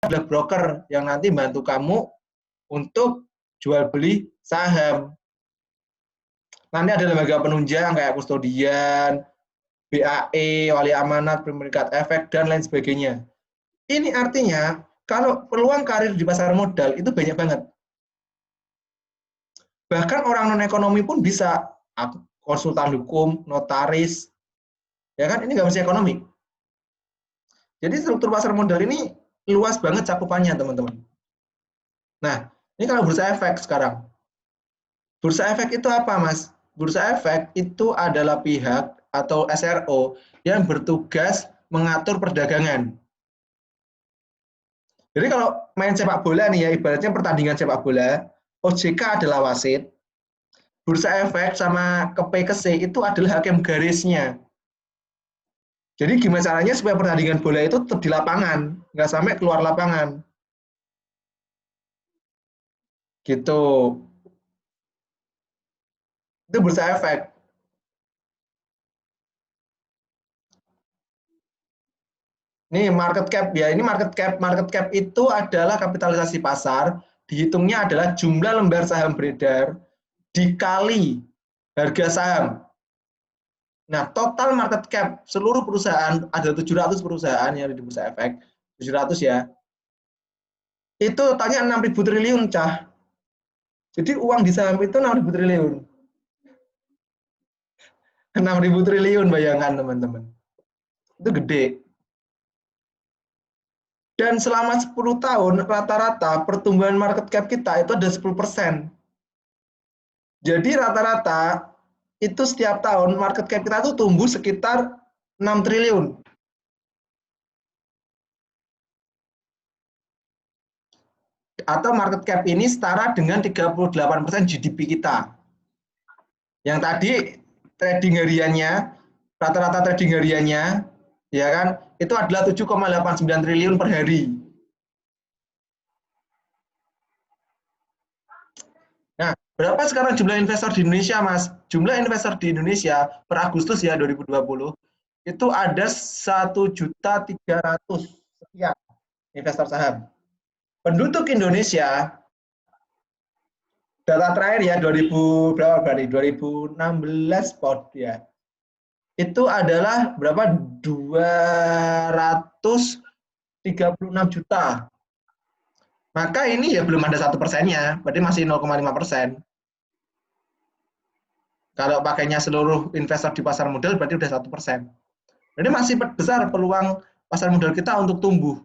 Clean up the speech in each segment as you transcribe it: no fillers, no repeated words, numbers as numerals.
adalah broker yang nanti bantu kamu untuk jual beli saham. Nanti ada lembaga penunjang kayak kustodian, BAE, wali amanat, pemeringkat efek, dan lain sebagainya. Ini artinya kalau peluang karir di pasar modal itu banyak banget. Bahkan orang non-ekonomi pun bisa, konsultan hukum, notaris, ya kan, ini nggak mesti ekonomi. Jadi struktur pasar modal ini luas banget cakupannya, teman-teman. Nah, ini kalau bursa efek sekarang. Bursa efek itu apa, Mas? Bursa efek itu adalah pihak atau SRO yang bertugas mengatur perdagangan. Jadi kalau main sepak bola nih ya, ibaratnya pertandingan sepak bola, OJK adalah wasit, bursa efek sama KPKC itu adalah hakim garisnya. Jadi gimana caranya supaya pertandingan bola itu tetap di lapangan, nggak sampai keluar lapangan. Gitu. Itu bursa efek. Nih market cap ya, ini market cap. Market cap itu adalah kapitalisasi pasar, dihitungnya adalah jumlah lembar saham beredar dikali harga saham. Nah, total market cap seluruh perusahaan, ada 700 perusahaan yang ada di bursa efek, 700 ya. Itu totalnya 6.000 triliun, Cah. Jadi uang di saham itu 6.000 triliun. 6.000 triliun, bayangkan teman-teman. Itu gede. Dan selama 10 tahun, rata-rata pertumbuhan market cap kita itu ada 10%. Jadi rata-rata itu setiap tahun market cap kita tuh tumbuh sekitar 6 triliun. Atau market cap ini setara dengan 38% GDP kita. Yang tadi trading hariannya, rata-rata trading hariannya, ya kan, itu adalah 7,89 triliun per hari. Nah, berapa sekarang jumlah investor di Indonesia, Mas? Jumlah investor di Indonesia per Agustus ya 2020 itu ada 1.300.000 sekian investor saham. Penduduk Indonesia data terakhir ya 2000 berapa berarti 2016 pot ya. Itu adalah berapa 236 juta. Maka ini ya belum ada 1%-nya, berarti masih 0,5%. Kalau pakainya seluruh investor di pasar modal berarti udah 1%. Jadi masih besar peluang pasar modal kita untuk tumbuh.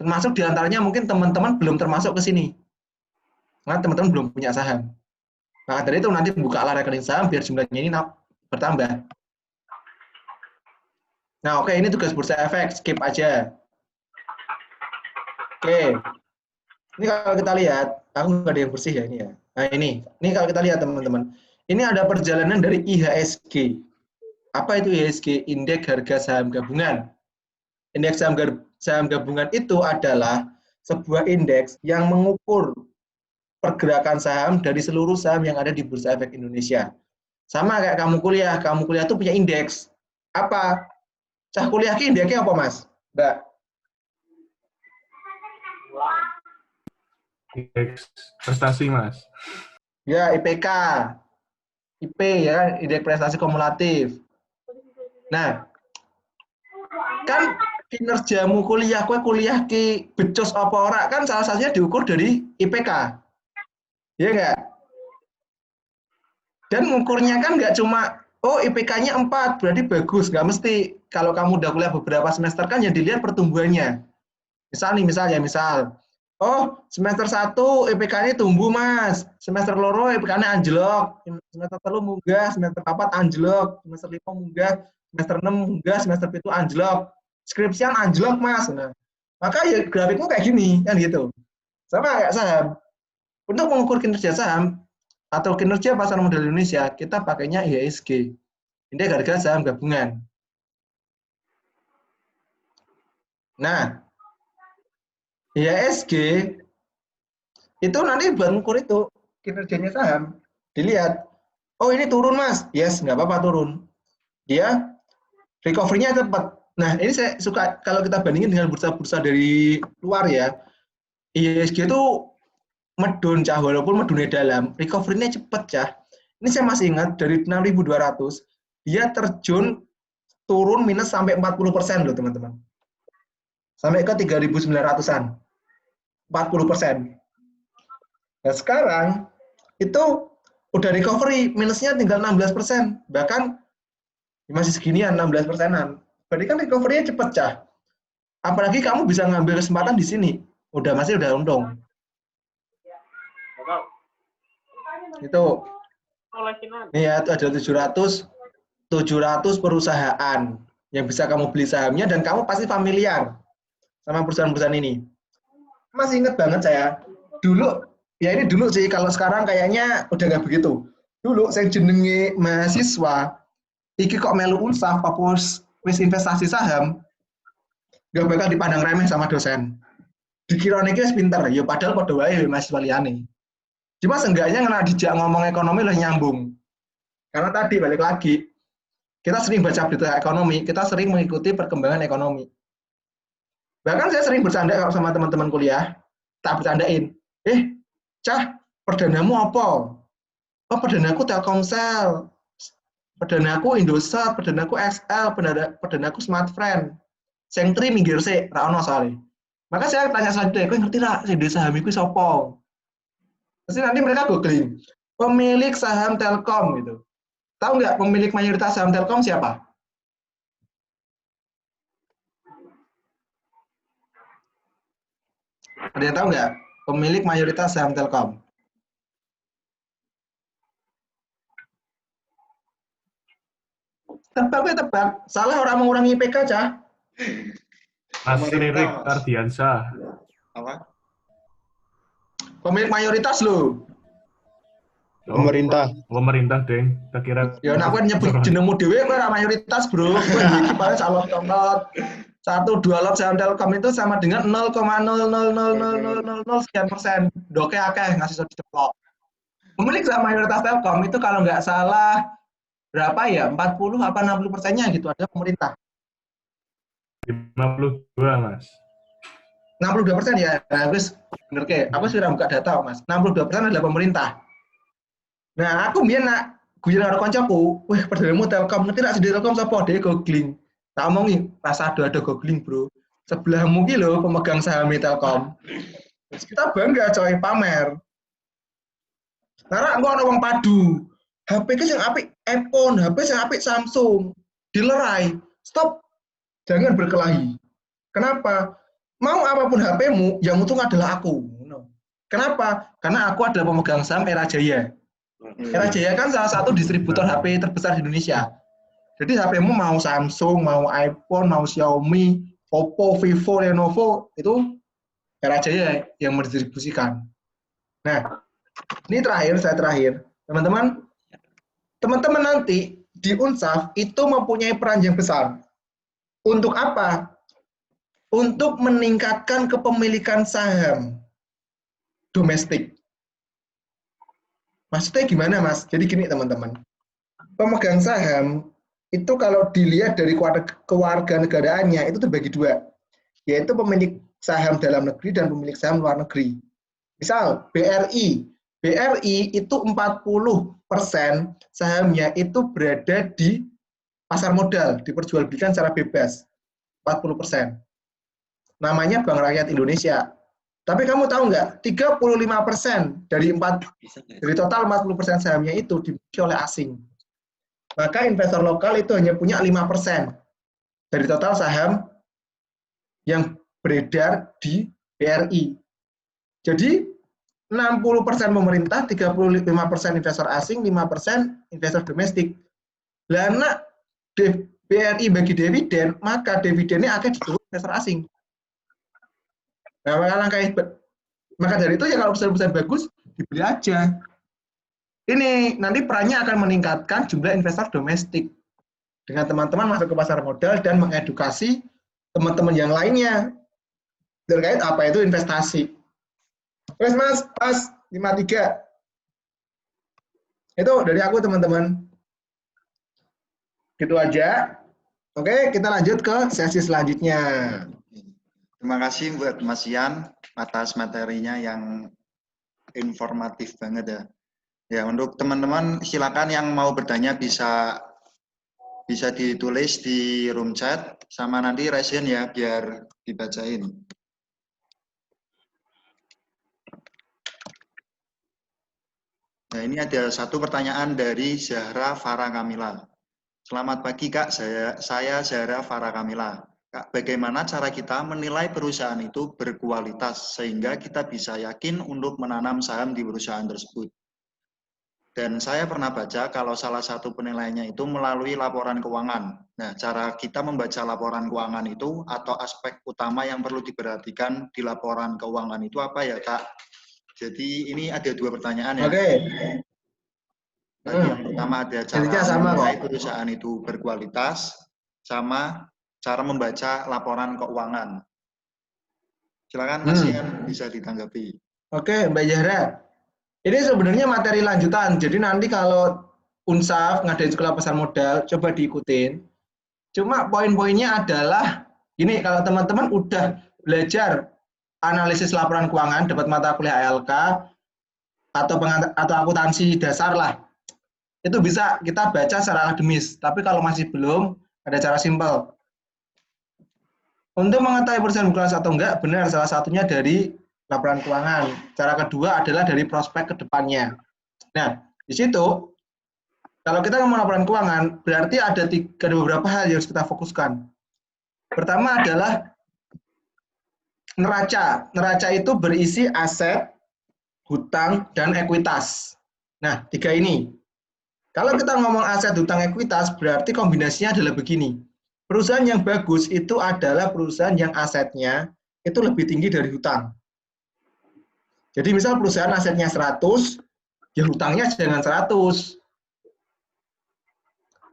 Termasuk diantaranya mungkin teman-teman belum termasuk ke sini. Karena teman-teman belum punya saham. Nah, dari itu nanti buka rekening saham biar jumlahnya ini bertambah. Nah, oke, ini tugas bursa efek, skip aja. Oke, ini kalau kita lihat, aku nggak ada yang bersih ya ini ya. Nah ini kalau kita lihat teman-teman, ini ada perjalanan dari IHSG. Apa itu IHSG? Indeks Harga Saham Gabungan. Indeks saham gabungan itu adalah sebuah indeks yang mengukur pergerakan saham dari seluruh saham yang ada di Bursa Efek Indonesia. Sama kayak kamu kuliah tuh punya indeks. Apa? Cah kuliah ki indeksnya apa, Mas? Mbak? Indeks prestasi, Mas. Ya, IPK. IP ya, indeks prestasi kumulatif. Nah, kan kinerjamu kuliah, kue kuliah ki becos apa ora kan salah satunya diukur dari IPK. Ya enggak? Dan ngukurnya kan nggak cuma, oh IPK-nya 4, berarti bagus. Nggak mesti. Kalau kamu udah kuliah beberapa semester kan ya dilihat pertumbuhannya. Misal, oh semester 1 IPK-nya tumbuh mas, semester loro IPK-nya anjlok, semester 3 munggah, semester 4 anjlok, semester 5 munggah, semester 6 munggah, semester 7 anjlok, skripsian anjlok mas. Nah, maka ya grafikmu kayak gini, kan gitu. Sama kayak saham. Untuk mengukur kinerja saham, atau kinerja pasar modal Indonesia, kita pakainya IHSG, Indeks Harga Saham Gabungan. Nah, IHSG itu nanti buat mengukur itu kinerjanya saham. Dilihat, oh ini turun mas, yes nggak apa-apa turun. Dia recovery-nya cepat. Nah ini saya suka kalau kita bandingin dengan bursa-bursa dari luar ya. IHSG itu medun cah, walaupun medunnya dalam, recovery-nya cepet cah. Ini saya masih ingat dari 6.200 dia terjun turun minus sampai 40% loh teman-teman. Sampai ke 3.900-an. 40%. Nah sekarang itu udah recovery, minusnya tinggal 16%. Bahkan masih seginian, 16%-an. Berarti kan recovery-nya cepet cah. Apalagi kamu bisa ngambil kesempatan di sini. Masih udah untung. Itu nih ya, ada 700 perusahaan yang bisa kamu beli sahamnya dan kamu pasti familiar sama perusahaan-perusahaan ini. Masih inget banget saya dulu, ya ini dulu sih, kalau sekarang kayaknya udah nggak begitu. Dulu saya jenenge mahasiswa iki kok melu Unsaf apa wis investasi saham, nggak bakal dipandang remeh sama dosen. Dikira nih wis pinter, ya padahal pada wae mahasiswa liyane. Cuma seenggaknya kena dijak ngomong ekonomi lah nyambung. Karena tadi balik lagi, kita sering baca berita ekonomi, kita sering mengikuti perkembangan ekonomi. Bahkan saya sering bercanda sama teman-teman kuliah, tak bercandain. Cah, perdanamu apa? Oh, perdanaku Telkomsel, perdanaku Indosat, perdanaku XL, perdanaku Smartfren. Sing tri minggir sih, ra ono soalnya. Maka saya tanya selanjutnya, kowe ngerti ra sing saham iku sapa? Terus nanti mereka googling, pemilik saham Telkom gitu. Tahu nggak pemilik mayoritas saham Telkom siapa? Ada yang tahu nggak pemilik mayoritas saham Telkom? Tebak. Salah orang mengurangi IPK, cah. Mas Ririk Ardiansyah. Apa? Pemilik mayoritas loh. Pemerintah. Pemerintah, Deng. Tak kira. Ya, nak kan nyebut jenengmu dhewe kowe ora mayoritas, Bro. Kowe iki paling calon lot. 1-2 lot saham Telkom itu sama dengan 0,0000000 sekian persen. Doke akeh ngasih diceplok. Pemilik saham mayoritas Telkom itu kalau nggak salah berapa ya? 40 apa 60%-nya gitu ada pemerintah. 52, Mas. 62% ya. Nah, wis bener ke. Aku sudah buka data, Mas. 62% adalah pemerintah. Nah, aku biar nak guyon karo kancaku, wah perdanamu Telkom, ngerti nak sendiri Telkom sapa? Dia googling. Tak omongi, rasa ada googling, Bro. Sebelahmu ki lho pemegang saham Telkom. Terus kita bangga coy pamer. Karena engko ana wong padu. HP ki sing apik iPhone, HP sing apik Samsung. Dilerai. Stop. Jangan berkelahi. Kenapa? Mau apapun HP-mu, yang untung adalah aku. Kenapa? Karena aku adalah pemegang saham Era Jaya. Era Jaya kan salah satu distributor HP terbesar di Indonesia. Jadi HP-mu mau Samsung, mau iPhone, mau Xiaomi, Oppo, Vivo, Lenovo, itu Era Jaya yang mendistribusikan. Nah, ini saya terakhir. Teman-teman nanti di Unsaf itu mempunyai peran yang besar. Untuk apa? Untuk meningkatkan kepemilikan saham domestik. Maksudnya gimana, Mas? Jadi gini, teman-teman. Pemegang saham itu kalau dilihat dari kewarganegaraannya itu terbagi dua, yaitu pemilik saham dalam negeri dan pemilik saham luar negeri. Misal BRI itu 40% sahamnya itu berada di pasar modal, diperjualbelikan secara bebas. 40%. Namanya Bank Rakyat Indonesia. Tapi kamu tahu nggak, 35% dari total 40% sahamnya itu dimiliki oleh asing. Maka investor lokal itu hanya punya 5% dari total saham yang beredar di BRI. Jadi 60% pemerintah, 35% investor asing, 5% investor domestik. Lana BRI bagi dividen, maka dividennya akan diturunkan investor asing. Nah, maka dari itu ya kalau perusahaan bagus, dibeli aja. Ini nanti perannya akan meningkatkan jumlah investor domestik dengan teman-teman masuk ke pasar modal dan mengedukasi teman-teman yang lainnya terkait apa itu investasi. Terus Mas, pas 53. Itu dari aku teman-teman. Gitu aja. Oke, kita lanjut ke sesi selanjutnya. Terima kasih buat Mas Ian atas materinya yang informatif banget ya. Ya, untuk teman-teman silakan yang mau bertanya bisa ditulis di room chat sama nanti Resen ya biar dibacain. Nah, ini ada satu pertanyaan dari Zahra Farah Kamila. Selamat pagi Kak, saya Zahra Farah Kamila. Kak, bagaimana cara kita menilai perusahaan itu berkualitas sehingga kita bisa yakin untuk menanam saham di perusahaan tersebut? Dan saya pernah baca kalau salah satu penilaiannya itu melalui laporan keuangan. Nah, cara kita membaca laporan keuangan itu atau aspek utama yang perlu diperhatikan di laporan keuangan itu apa ya, Kak? Jadi ini ada dua pertanyaan ya. Oke. Tadi yang pertama ada Intinya cara sama menilai kok. perusahaan itu berkualitas sama cara membaca laporan keuangan. Silakan Mas Ian bisa ditanggapi. Oke, Mbak Zahra. Ini sebenarnya materi lanjutan. Jadi nanti kalau Unsaf ngadain sekolah pasar modal, coba diikutin. Cuma poin-poinnya adalah gini, kalau teman-teman udah belajar analisis laporan keuangan, dapat mata kuliah ALK atau akuntansi dasar lah, itu bisa kita baca secara akademis. Tapi kalau masih belum, ada cara simpel. Untuk mengetahui perusahaan berkualitas atau enggak, benar salah satunya dari laporan keuangan. Cara kedua adalah dari prospek ke depannya. Nah, di situ kalau kita ngomong laporan keuangan, berarti ada beberapa hal yang harus kita fokuskan. Pertama adalah neraca. Neraca itu berisi aset, hutang, dan ekuitas. Nah, tiga ini. Kalau kita ngomong aset, hutang, ekuitas, berarti kombinasinya adalah begini. Perusahaan yang bagus itu adalah perusahaan yang asetnya itu lebih tinggi dari hutang. Jadi misal perusahaan asetnya 100, ya hutangnya jangan 100.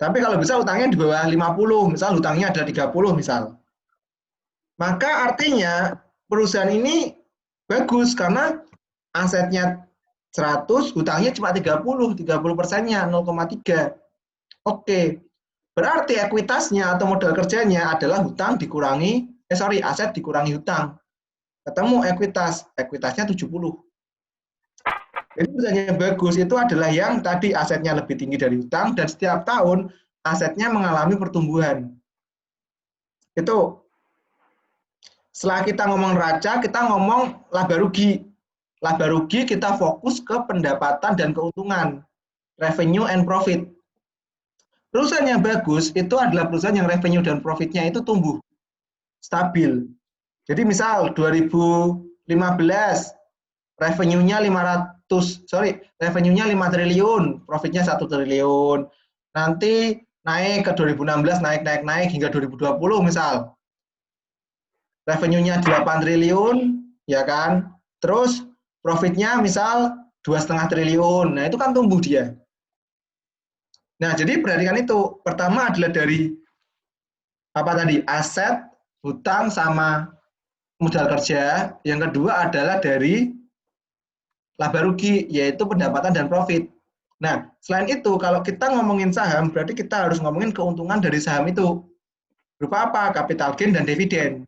Tapi kalau bisa hutangnya di bawah 50, misal hutangnya ada 30 misal. Maka artinya perusahaan ini bagus karena asetnya 100, hutangnya cuma 30%-nya 0,3. Oke. Berarti ekuitasnya atau modal kerjanya adalah aset dikurangi hutang. Ketemu ekuitasnya 70. Jadi perusahaan yang bagus itu adalah yang tadi asetnya lebih tinggi dari hutang dan setiap tahun asetnya mengalami pertumbuhan. Itu. Setelah kita ngomong neraca, kita ngomong laba rugi. Laba rugi kita fokus ke pendapatan dan keuntungan. Revenue and profit. Perusahaan yang bagus itu adalah perusahaan yang revenue dan profitnya itu tumbuh. Stabil. Jadi misal 2015 revenue-nya 5 triliun, profitnya 1 triliun. Nanti naik ke 2016 naik hingga 2020 misal. Revenue-nya 8 triliun, ya kan? Terus profitnya misal 2,5 triliun. Nah, itu kan tumbuh dia. Nah, jadi perhatikan itu. Pertama adalah dari aset, hutang sama modal kerja. Yang kedua adalah dari laba rugi, yaitu pendapatan dan profit. Nah, selain itu, kalau kita ngomongin saham, berarti kita harus ngomongin keuntungan dari saham itu. Berupa apa? Capital gain dan dividen.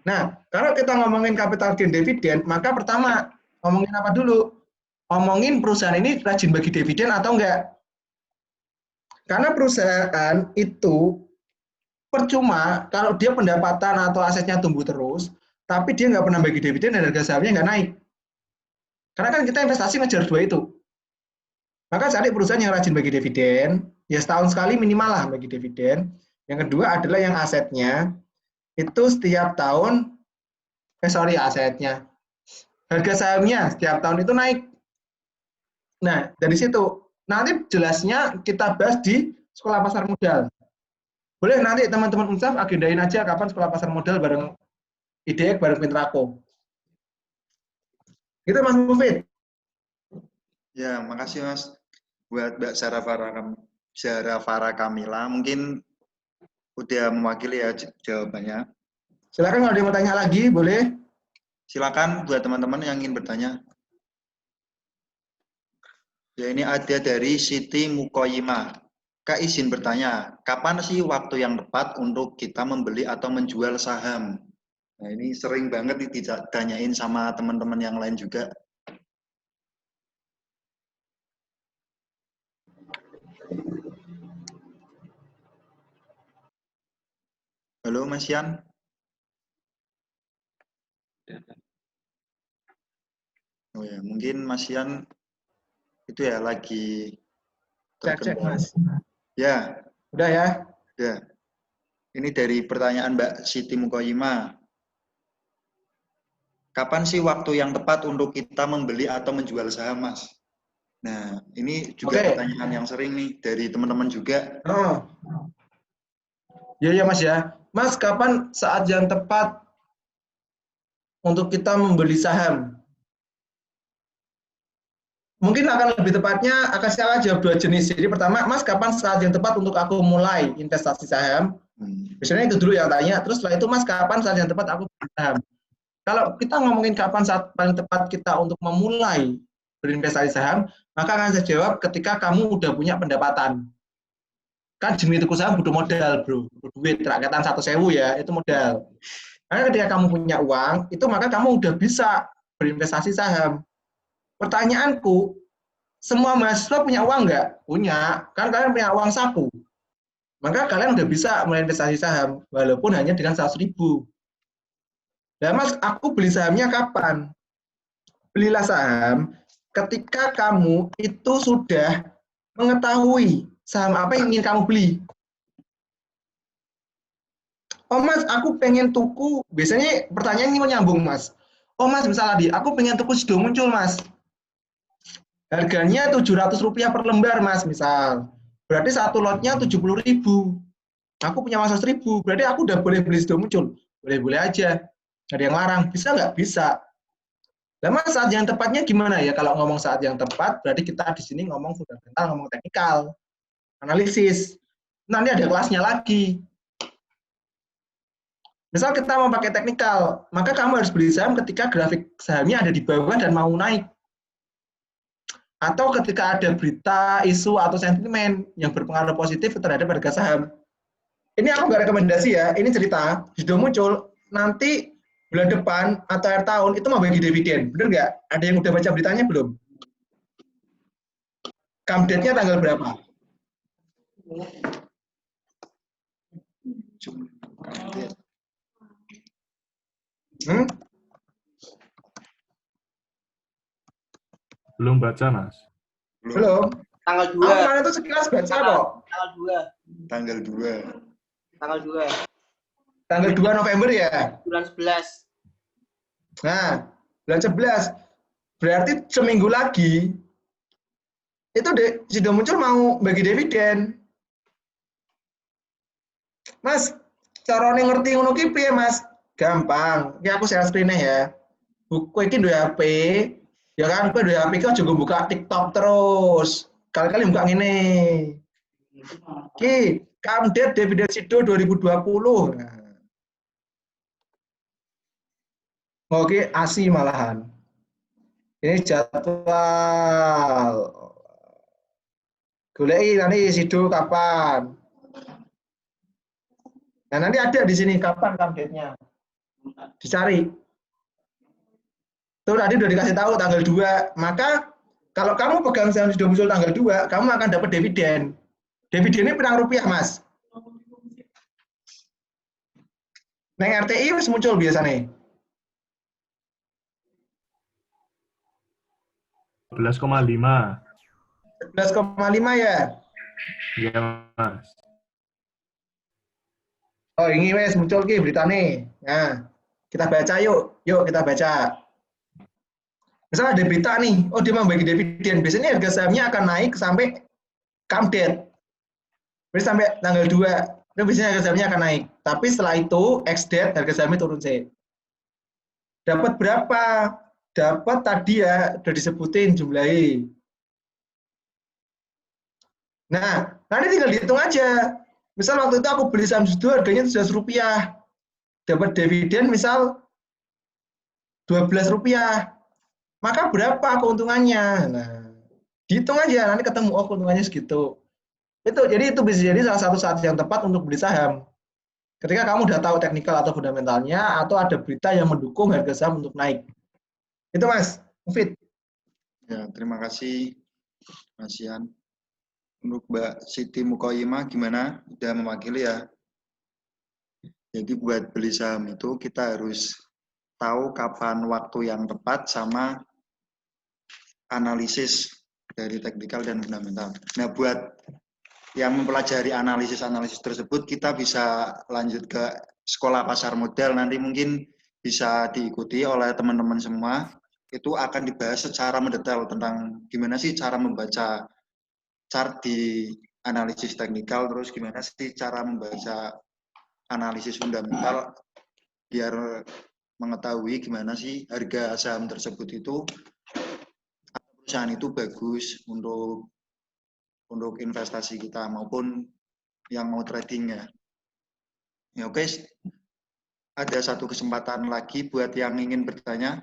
Nah, kalau kita ngomongin capital gain dividen, maka pertama, ngomongin apa dulu? Ngomongin perusahaan ini rajin bagi dividen atau enggak? Karena perusahaan itu percuma kalau dia pendapatan atau asetnya tumbuh terus, tapi dia nggak pernah bagi dividen dan harga sahamnya nggak naik. Karena kan kita investasi ngejar dua itu. Maka cari perusahaan yang rajin bagi dividen, ya setahun sekali minimal lah bagi dividen. Yang kedua adalah yang asetnya itu setiap tahun, asetnya, harga sahamnya setiap tahun itu naik. Nah, dari situ, nanti jelasnya kita bahas di sekolah pasar modal. Boleh nanti teman-teman Unsaf agendain aja kapan sekolah pasar modal bareng IDX, bareng Pintrako. Gitu Mas Mufid. Ya, makasih Mas. Buat Mbak Zahra Farah Kamila, mungkin udah mewakili ya jawabannya. Silakan kalau ada yang mau tanya lagi, boleh. Silakan buat teman-teman yang ingin bertanya. Ya, ini ada dari Siti Mukoyima. Kak izin bertanya, kapan sih waktu yang tepat untuk kita membeli atau menjual saham? Nah, ini sering banget nih ditanyain sama teman-teman yang lain juga. Halo Mas Yan. Oh ya, mungkin Mas Yan itu ya lagi Cek, terkendala. Mas. Ya, Udah ya? ya. Ini dari pertanyaan Mbak Siti Mukoyima. Kapan sih waktu yang tepat untuk kita membeli atau menjual saham, Mas? Nah, ini juga pertanyaan yang sering nih dari teman-teman juga. Oh. Ya Mas ya. Mas, kapan saat yang tepat untuk kita membeli saham? Mungkin akan lebih tepatnya akan saya jawab dua jenis. Jadi pertama, Mas, kapan saat yang tepat untuk aku mulai investasi saham? Biasanya itu dulu yang tanya. Terus setelah itu, Mas, kapan saat yang tepat aku beli saham? Kalau kita ngomongin kapan saat paling tepat kita untuk memulai berinvestasi saham, maka akan saya jawab ketika kamu udah punya pendapatan. Kan jenis tuku saham butuh modal, bro. Butuh duit, rakyatan 1.000 ya, itu modal. Karena ketika kamu punya uang, itu maka kamu udah bisa berinvestasi saham. Pertanyaanku, semua mahasiswa punya uang nggak? Punya. Kan kalian punya uang saku. Maka kalian udah bisa mulai investasi saham, walaupun hanya dengan 100.000. Nah, Mas, aku beli sahamnya kapan? Belilah saham ketika kamu itu sudah mengetahui saham apa yang ingin kamu beli. Oh Mas, aku pengen tuku, biasanya pertanyaan ini menyambung Mas. Oh Mas, misalnya aku pengen tuku Sido Muncul Mas. Harganya Rp700 per lembar Mas, misal. Berarti satu lotnya 70.000. Aku punya uang 100.000, berarti aku udah boleh beli Sido Muncul. Boleh-boleh aja. Ada yang larang, bisa nggak? Bisa. Nah, Mas, saat yang tepatnya gimana ya? Kalau ngomong saat yang tepat, berarti kita di sini ngomong fundamental, ngomong teknikal, analisis. Nanti ada kelasnya lagi. Misal kita mau pakai teknikal, maka kamu harus beli saham ketika grafik sahamnya ada di bawah dan mau naik. Atau ketika ada berita, isu, atau sentimen yang berpengaruh positif terhadap harga saham. Ini aku nggak rekomendasi ya, ini cerita, sudah muncul, nanti bulan depan atau akhir tahun itu mau bagi dividen, bener nggak? Ada yang udah baca beritanya belum? Come date-nya tanggal berapa? Belum baca, Mas. Belum. Tanggal 2. Oh, kemarin itu sekilas baca kok. Tanggal 2. Tanggal 2. Tanggal 2. Tanggal 2 November ya? Bulan 11. Nah, bulan 11. Berarti seminggu lagi, itu sudah muncul mau bagi dividen. Mas, caranya ngerti ngono ki piye, Mas? Gampang. Iki aku share screen-nya ya. Buku iki duwe HP, ya kan, kowe duwe HP kok juga buka TikTok terus. Kali-kali buka ngene. Ki, come date dividen Sido 2020. Nah. Oke, ASI malahan. Ini jadwal. Goleki nanti Sido kapan. Nah, nanti ada di sini kapan update-nya. Dicari. Tuh tadi udah dikasih tahu tanggal 2. Maka kalau kamu pegang saham Sido Muncul tanggal 2, kamu akan dapat dividen. Dividennya berapa rupiah, Mas? Neng RTI harus muncul biasanya. 11,5. 11,5 ya? Iya, Mas. Oh, ini wes muncul ki beritanya. Nah, kita baca yuk. Yuk kita baca. Misalnya ada berita nih, oh dia mau bagi dividen. Biasanya harga sahamnya akan naik sampai come date. Berarti sampai tanggal 2. Itu biasanya harga sahamnya akan naik. Tapi setelah itu, ex date, harga sahamnya turun sih. Dapat berapa? Dapat tadi ya, udah disebutin jumlahnya. Nah, nanti tinggal dihitung aja. Misal waktu itu aku beli saham Sido harganya Rp700. Dapat dividen misal Rp12. Maka berapa keuntungannya? Nah, dihitung aja, nanti ketemu, oh keuntungannya segitu. Jadi itu bisa jadi salah satu saat yang tepat untuk beli saham. Ketika kamu udah tahu teknikal atau fundamentalnya, atau ada berita yang mendukung harga saham untuk naik. Itu Mas, Mufid. Ya, terima kasih Mas Ian. Untuk Mbak Siti Mukoyimah gimana? Udah mewakili ya? Jadi buat beli saham itu kita harus tahu kapan waktu yang tepat sama analisis dari teknikal dan fundamental. Nah, buat yang mempelajari analisis-analisis tersebut, kita bisa lanjut ke sekolah pasar modal. Nanti mungkin bisa diikuti oleh teman-teman semua. Itu akan dibahas secara mendetail tentang gimana sih cara membaca chart di analisis teknikal, terus gimana sih cara membaca analisis fundamental, biar mengetahui gimana sih harga saham tersebut itu, perusahaan itu bagus untuk investasi kita maupun yang mau tradingnya. Ya oke, ada satu kesempatan lagi buat yang ingin bertanya.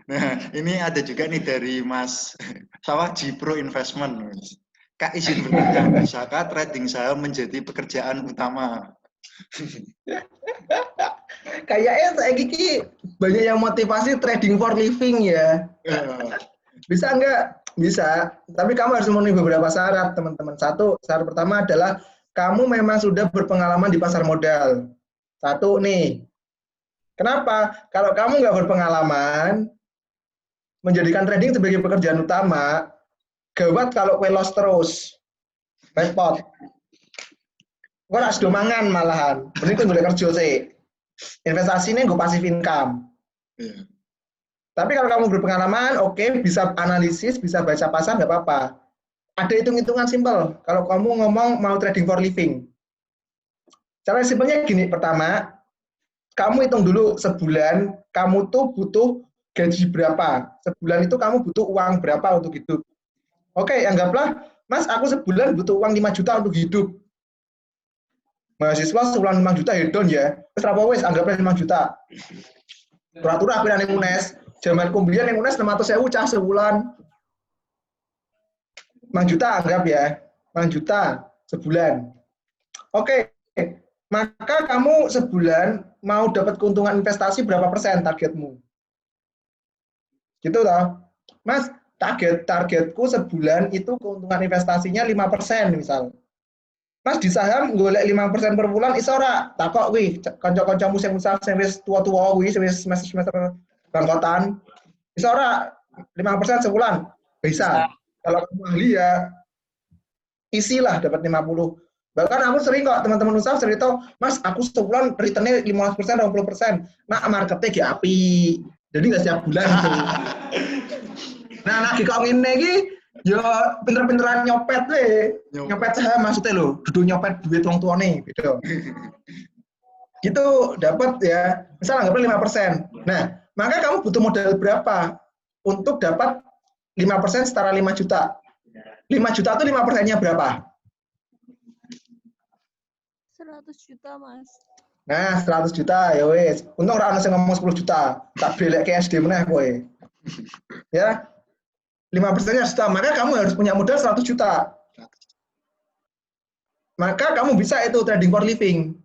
Nah, ini ada juga nih dari Mas Sawah Jipro Investment. Kak, izin bertanya, bisakah trading saham menjadi pekerjaan utama? Kayaknya saya Kiki banyak yang motivasi trading for living ya. Bisa enggak? Bisa. Tapi kamu harus memenuhi beberapa syarat, teman-teman. Satu, syarat pertama adalah kamu memang sudah berpengalaman di pasar modal. Satu nih. Kenapa? Kalau kamu nggak berpengalaman, menjadikan trading sebagai pekerjaan utama, gawat kalau kue loss terus. Repot. Kau harus domangan malahan. Mending kau boleh kerja sih. Investasi ini gue passive income. Tapi kalau kamu berpengalaman, oke, bisa analisis, bisa baca pasar, nggak apa-apa. Ada hitung-hitungan simpel. Kalau kamu ngomong mau trading for living. Cara simpelnya gini, pertama, kamu hitung dulu sebulan, kamu tuh butuh gaji berapa. Sebulan itu kamu butuh uang berapa untuk hidup. Oke, anggaplah, Mas, aku sebulan butuh uang 5 juta untuk hidup. Mahasiswa sebulan 5 juta hedon ya. Terus apa wes, anggaplah 5 juta. Turatur aku yang UNES. Zaman kumbian yang UNES 600.000 cah sebulan. 5 juta anggap ya. 5 juta sebulan. Oke. Maka kamu sebulan mau dapat keuntungan investasi berapa persen targetmu? Gitu toh. Mas, targetku sebulan itu keuntungan investasinya 5% misal. Mas di saham golek 5% per bulan iso ora? Takok kuwi, kanca-kancamu sing usaha sing wis tua-tua kuwi, sing wis semester bangkotan. Iso ora 5% sebulan? Bisa. Kalau kamu ahli ya isilah dapat 50. Bahkan aku sering kok teman-teman usaha cerita, Mas, aku sebulan return-nya 15%, 20%. Nah, marketnya ge api. Jadi nggak setiap bulan gitu. Nah, lagi kok ngene iki yo pinter-pinteran nyopet we. Nyopet saham maksudnya lo, duduk nyopet duit wong tuane gitu. Gitu dapat ya, misal anggapnya 5%. Nah, maka kamu butuh modal berapa untuk dapat 5% setara 5 juta? 5 juta itu 5%-nya berapa? 100 juta, Mas. Nah, 100 juta ya wes. Untung ora ono sing ngomong 10 juta. Tak belek ke SD meneh kowe. Ya. 5%-nya juta, maka kamu harus punya modal 100 juta. Maka kamu bisa itu trading for living.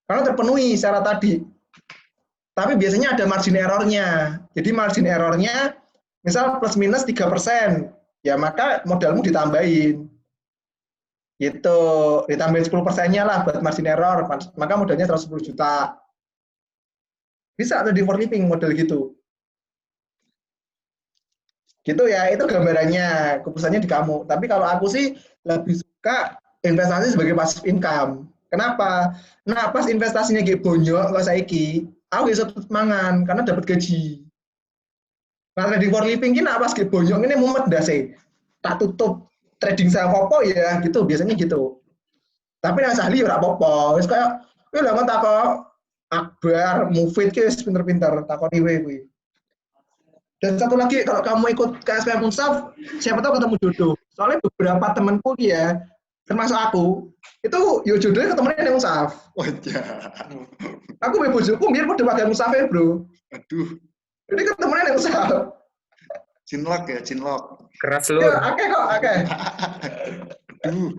Karena terpenuhi syarat tadi. Tapi biasanya ada margin error-nya. Jadi margin error-nya misal plus minus 3%. Ya maka modalmu ditambahin. Gitu. Ditambahin 10%-nya lah buat margin error. Maka modalnya 110 juta. Bisa trading for living model gitu. Gitu ya, itu gambarannya, keputusannya di kamu. Tapi kalau aku sih lebih suka investasi sebagai passive income. Kenapa? Nah, pas investasinya kayak bonyok, kalau saiki, aku bisa tetap mangan, karena dapat gaji. Nah, trading for living ini pas kayak bonyok, ini mumet dah sih. Tak tutup trading saham apa ya, gitu, biasanya gitu. Tapi yang sahli ya apa-apa. Terus kayak, ya lama tak kok, Akbar, Mufid, kayak pinter-pinter, tak kok niwe. Dan satu lagi, kalau kamu ikut KSPM Unsaf, siapa tahu ketemu jodoh. Soalnya beberapa temanku ya, termasuk aku, itu yo jodohnya ketemunya di Unsaf. Oh iya. Aku bojoku biar udah pakai Unsaf ya, bro. Aduh. Jadi ketemunya di Unsaf. Cinlok ya, cinlok. Keras Ya, lur. akeh kok, akeh. Aduh,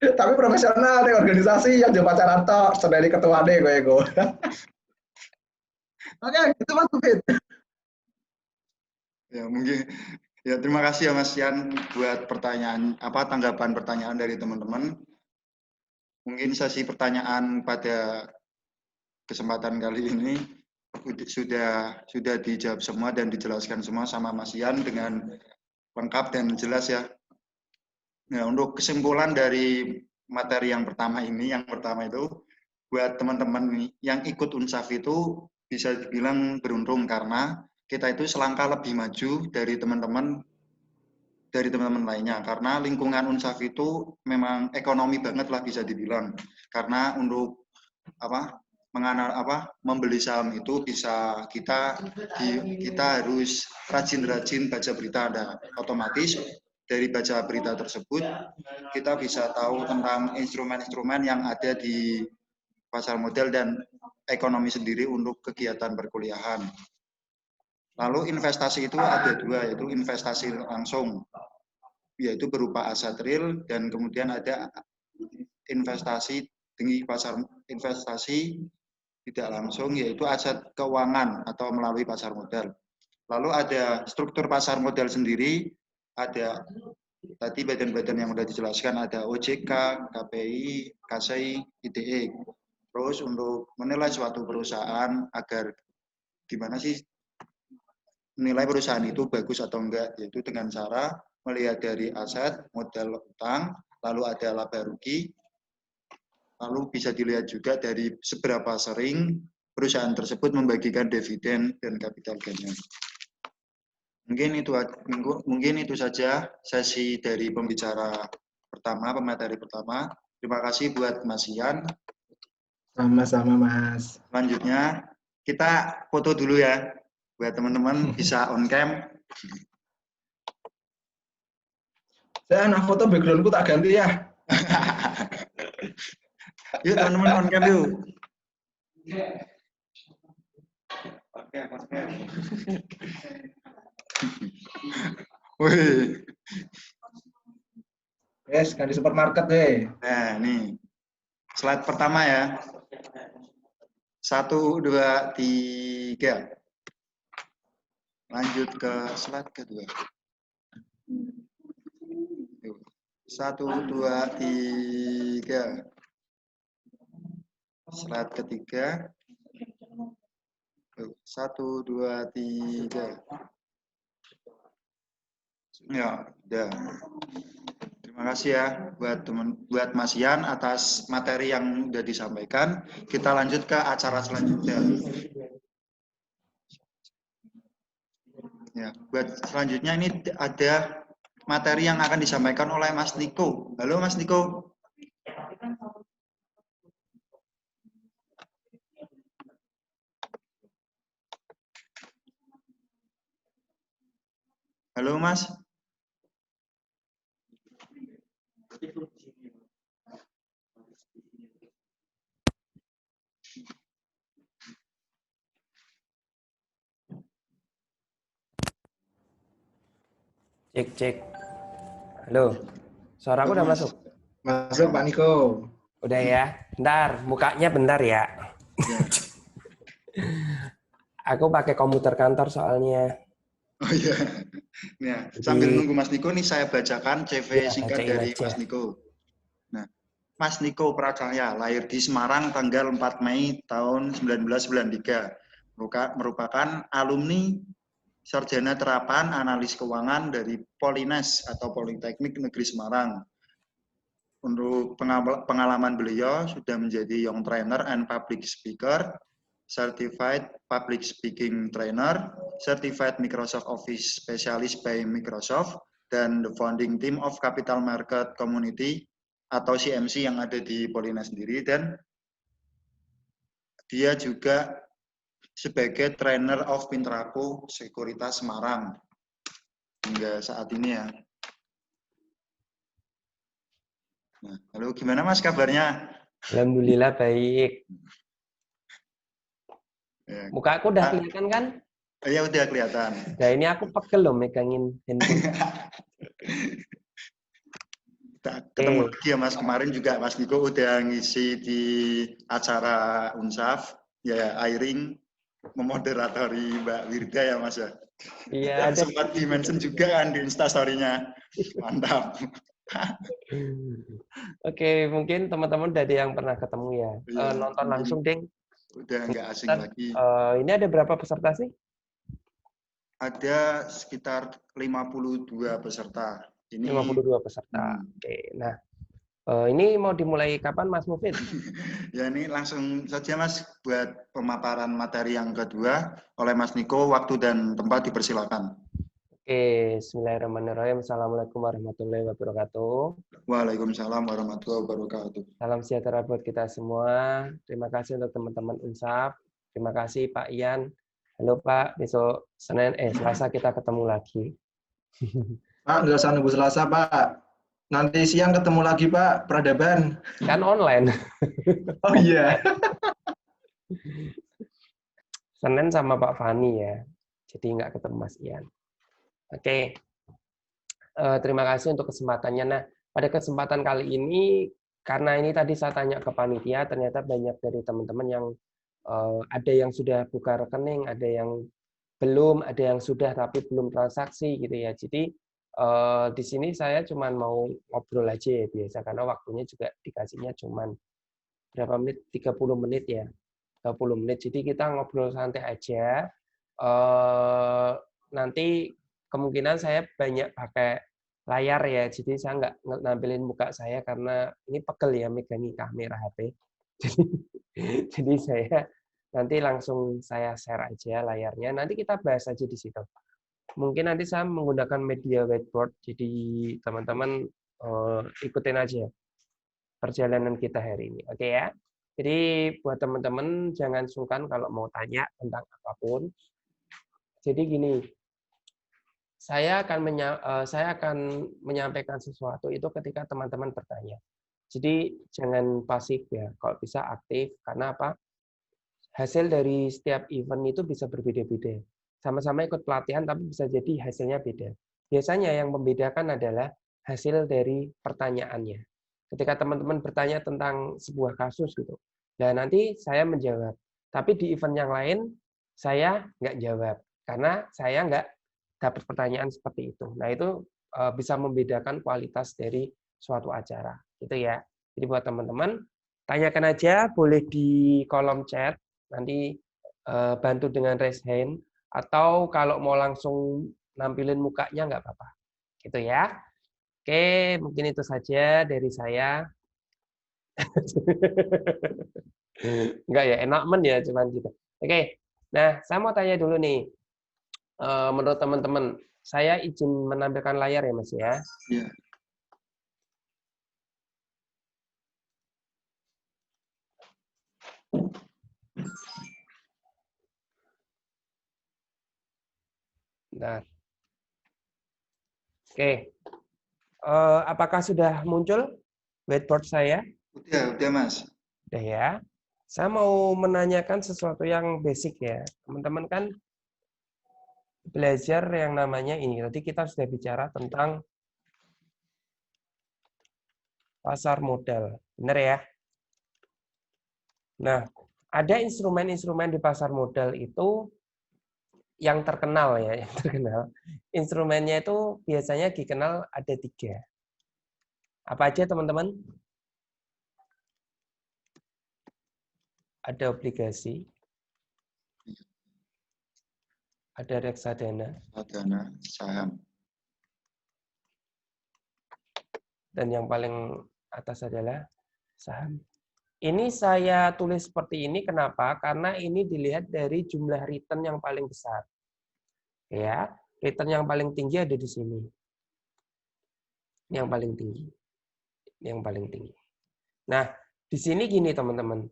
Tapi profesional di organisasi yang jawab pacaran tok, sedari ketua deh gue. Oke, itu Mas Bukit. ya mungkin ya terima kasih ya Mas Yan buat pertanyaan tanggapan pertanyaan dari teman-teman. Mungkin sesi pertanyaan pada kesempatan kali ini sudah dijawab semua dan dijelaskan semua sama Mas Yan dengan lengkap dan jelas ya. Nah, untuk kesimpulan dari materi yang pertama itu buat teman-teman yang ikut UNSAF itu bisa dibilang beruntung karena kita itu selangkah lebih maju dari teman-teman lainnya karena lingkungan UNSAF itu memang ekonomi banget lah bisa dibilang karena untuk membeli saham itu bisa kita harus rajin-rajin baca berita. Ada otomatis dari baca berita tersebut kita bisa tahu tentang instrumen-instrumen yang ada di pasar modal dan ekonomi sendiri untuk kegiatan perkuliahan. Lalu investasi itu ada dua, yaitu investasi langsung, yaitu berupa aset real, dan kemudian ada investasi tinggi pasar, investasi tidak langsung, yaitu aset keuangan atau melalui pasar modal. Lalu ada struktur pasar modal sendiri, ada tadi badan-badan yang sudah dijelaskan, ada OJK, KPI, KSI, IDE. Terus untuk menilai suatu perusahaan agar gimana sih menilai perusahaan itu bagus atau enggak, yaitu dengan cara melihat dari aset, modal utang, lalu ada laba rugi, lalu bisa dilihat juga dari seberapa sering perusahaan tersebut membagikan dividen dan capital gain. Mungkin itu saja sesi dari pemateri pertama. Terima kasih buat Mas Ian. Sama-sama, Mas. Selanjutnya kita foto dulu ya. Buat teman-teman bisa on cam. Nah foto backgroundku tak ganti ya. Yuk teman-teman on cam yuk. Wih. Yes, ganti supermarket deh. Nah, nih. Slide pertama ya. 1, 2, 3. Lanjut ke slide kedua. 1, 2, 3. Slide ketiga. 1, 2, 3. Ya, udah. Terima kasih ya buat Mas Yan atas materi yang sudah disampaikan. Kita lanjut ke acara selanjutnya. Ya, buat selanjutnya ini ada materi yang akan disampaikan oleh Mas Niko. Halo Mas Niko. Halo Mas. Cek. Halo. Suaraku udah masuk? Masuk Pak Niko. Udah ya. Bentar, mukanya bentar ya. Aku pakai komputer kantor soalnya. Oh iya. Nah, sambil nunggu Mas Niko nih saya bacakan CV singkat dari Mas Niko. Nah, Mas Niko Prakaya lahir di Semarang tanggal 4 Mei tahun 1993. Merupakan alumni sarjana terapan analis keuangan dari Polines atau Politeknik Negeri Semarang. Untuk pengalaman beliau sudah menjadi Young Trainer and Public Speaker, Certified Public Speaking Trainer, Certified Microsoft Office Specialist by Microsoft, dan the founding team of Capital Market Community atau CMC yang ada di Polines sendiri, dan dia juga sebagai trainer of Pintraco Sekuritas Semarang hingga saat ini ya. Nah, halo, gimana Mas kabarnya? Alhamdulillah baik. Ya. Muka aku udah kelihatan kan? Ya udah kelihatan. Nah, ini aku pegel loh megangin handphone. Ketemu lagi ya Mas, kemarin juga Mas Niko udah ngisi di acara UNSAF, ya Airing, memoderatori Mbak Wirda ya Mas ya. Iya, ada. Sempat di-mention juga kan di Instastory-nya. Mantap. Oke, mungkin teman-teman dari yang pernah ketemu ya. Iya, Nonton mungkin langsung, Deng. udah nggak asing lagi. Ini ada berapa peserta sih? Ada sekitar 52 peserta. Ini 52 peserta. Oke, nah ini mau dimulai kapan Mas Mufid? ya ini langsung saja Mas buat pemaparan materi yang kedua oleh Mas Niko, waktu dan tempat dipersilakan. Oke, bismillahirrahmanirrahim. Assalamualaikum warahmatullahi wabarakatuh. Waalaikumsalam warahmatullahi wabarakatuh. Salam sejahtera buat kita semua. Terima kasih untuk teman-teman UNSAF. Terima kasih Pak Ian. Halo Pak, besok Selasa kita ketemu lagi. Pak, nggak usah nunggu Selasa, Pak. Nanti siang ketemu lagi, Pak, peradaban. Kan online. Oh iya. Senin sama Pak Fani ya. Jadi nggak ketemu Mas Ian. Oke. Terima kasih untuk kesempatannya. Nah, pada kesempatan kali ini, karena ini tadi saya tanya ke panitia, ternyata banyak dari teman-teman yang ada yang sudah buka rekening, ada yang belum, ada yang sudah tapi belum transaksi gitu ya. Jadi di sini saya cuma mau ngobrol aja ya biasa, karena waktunya juga dikasihnya cuma berapa menit? 30 menit ya. 30 menit. Jadi kita ngobrol santai aja. Nanti kemungkinan saya banyak pakai layar ya, jadi saya nggak nampilin muka saya karena ini pegel ya megangi kamera HP. Jadi saya nanti langsung saya share aja layarnya. Nanti kita bahas aja di situ. Mungkin nanti saya menggunakan media whiteboard, jadi teman-teman ikutin aja perjalanan kita hari ini. Oke ya. Jadi buat teman-teman jangan sungkan kalau mau tanya tentang apapun. Jadi gini, saya akan menyampaikan sesuatu itu ketika teman-teman bertanya. Jadi jangan pasif ya, kalau bisa aktif, karena apa? Hasil dari setiap event itu bisa berbeda-beda. Sama-sama ikut pelatihan, tapi bisa jadi hasilnya beda. Biasanya yang membedakan adalah hasil dari pertanyaannya. Ketika teman-teman bertanya tentang sebuah kasus gitu, nah nanti saya menjawab. Tapi di event yang lain, saya nggak jawab. Karena saya nggak dapat pertanyaan seperti itu. Nah, itu bisa membedakan kualitas dari suatu acara. Gitu ya. Jadi buat teman-teman, tanyakan aja, boleh di kolom chat, nanti bantu dengan raise hand, atau kalau mau langsung nampilin mukanya nggak apa-apa. Gitu ya. Oke, mungkin itu saja dari saya. Enggak ya, enakmen ya, cuman gitu. Oke, nah saya mau tanya dulu nih. Menurut teman-teman, saya izin menampilkan layar ya, Mas ya. Iya. Bentar. Oke. Apakah sudah muncul whiteboard saya? Udah Mas. Udah ya. Saya mau menanyakan sesuatu yang basic ya. Teman-teman kan belajar yang namanya ini. Tadi kita sudah bicara tentang pasar modal. Benar ya? Nah, ada instrumen-instrumen di pasar modal itu yang terkenal ya, yang terkenal. Instrumennya itu biasanya dikenal ada 3. Apa aja teman-teman? Ada obligasi, ada reksadana, saham. dan yang paling atas adalah saham. Ini saya tulis seperti ini kenapa? Karena ini dilihat dari jumlah return yang paling besar. Ya, return yang paling tinggi ada di sini. Yang paling tinggi. Yang paling tinggi. Nah, di sini gini teman-teman.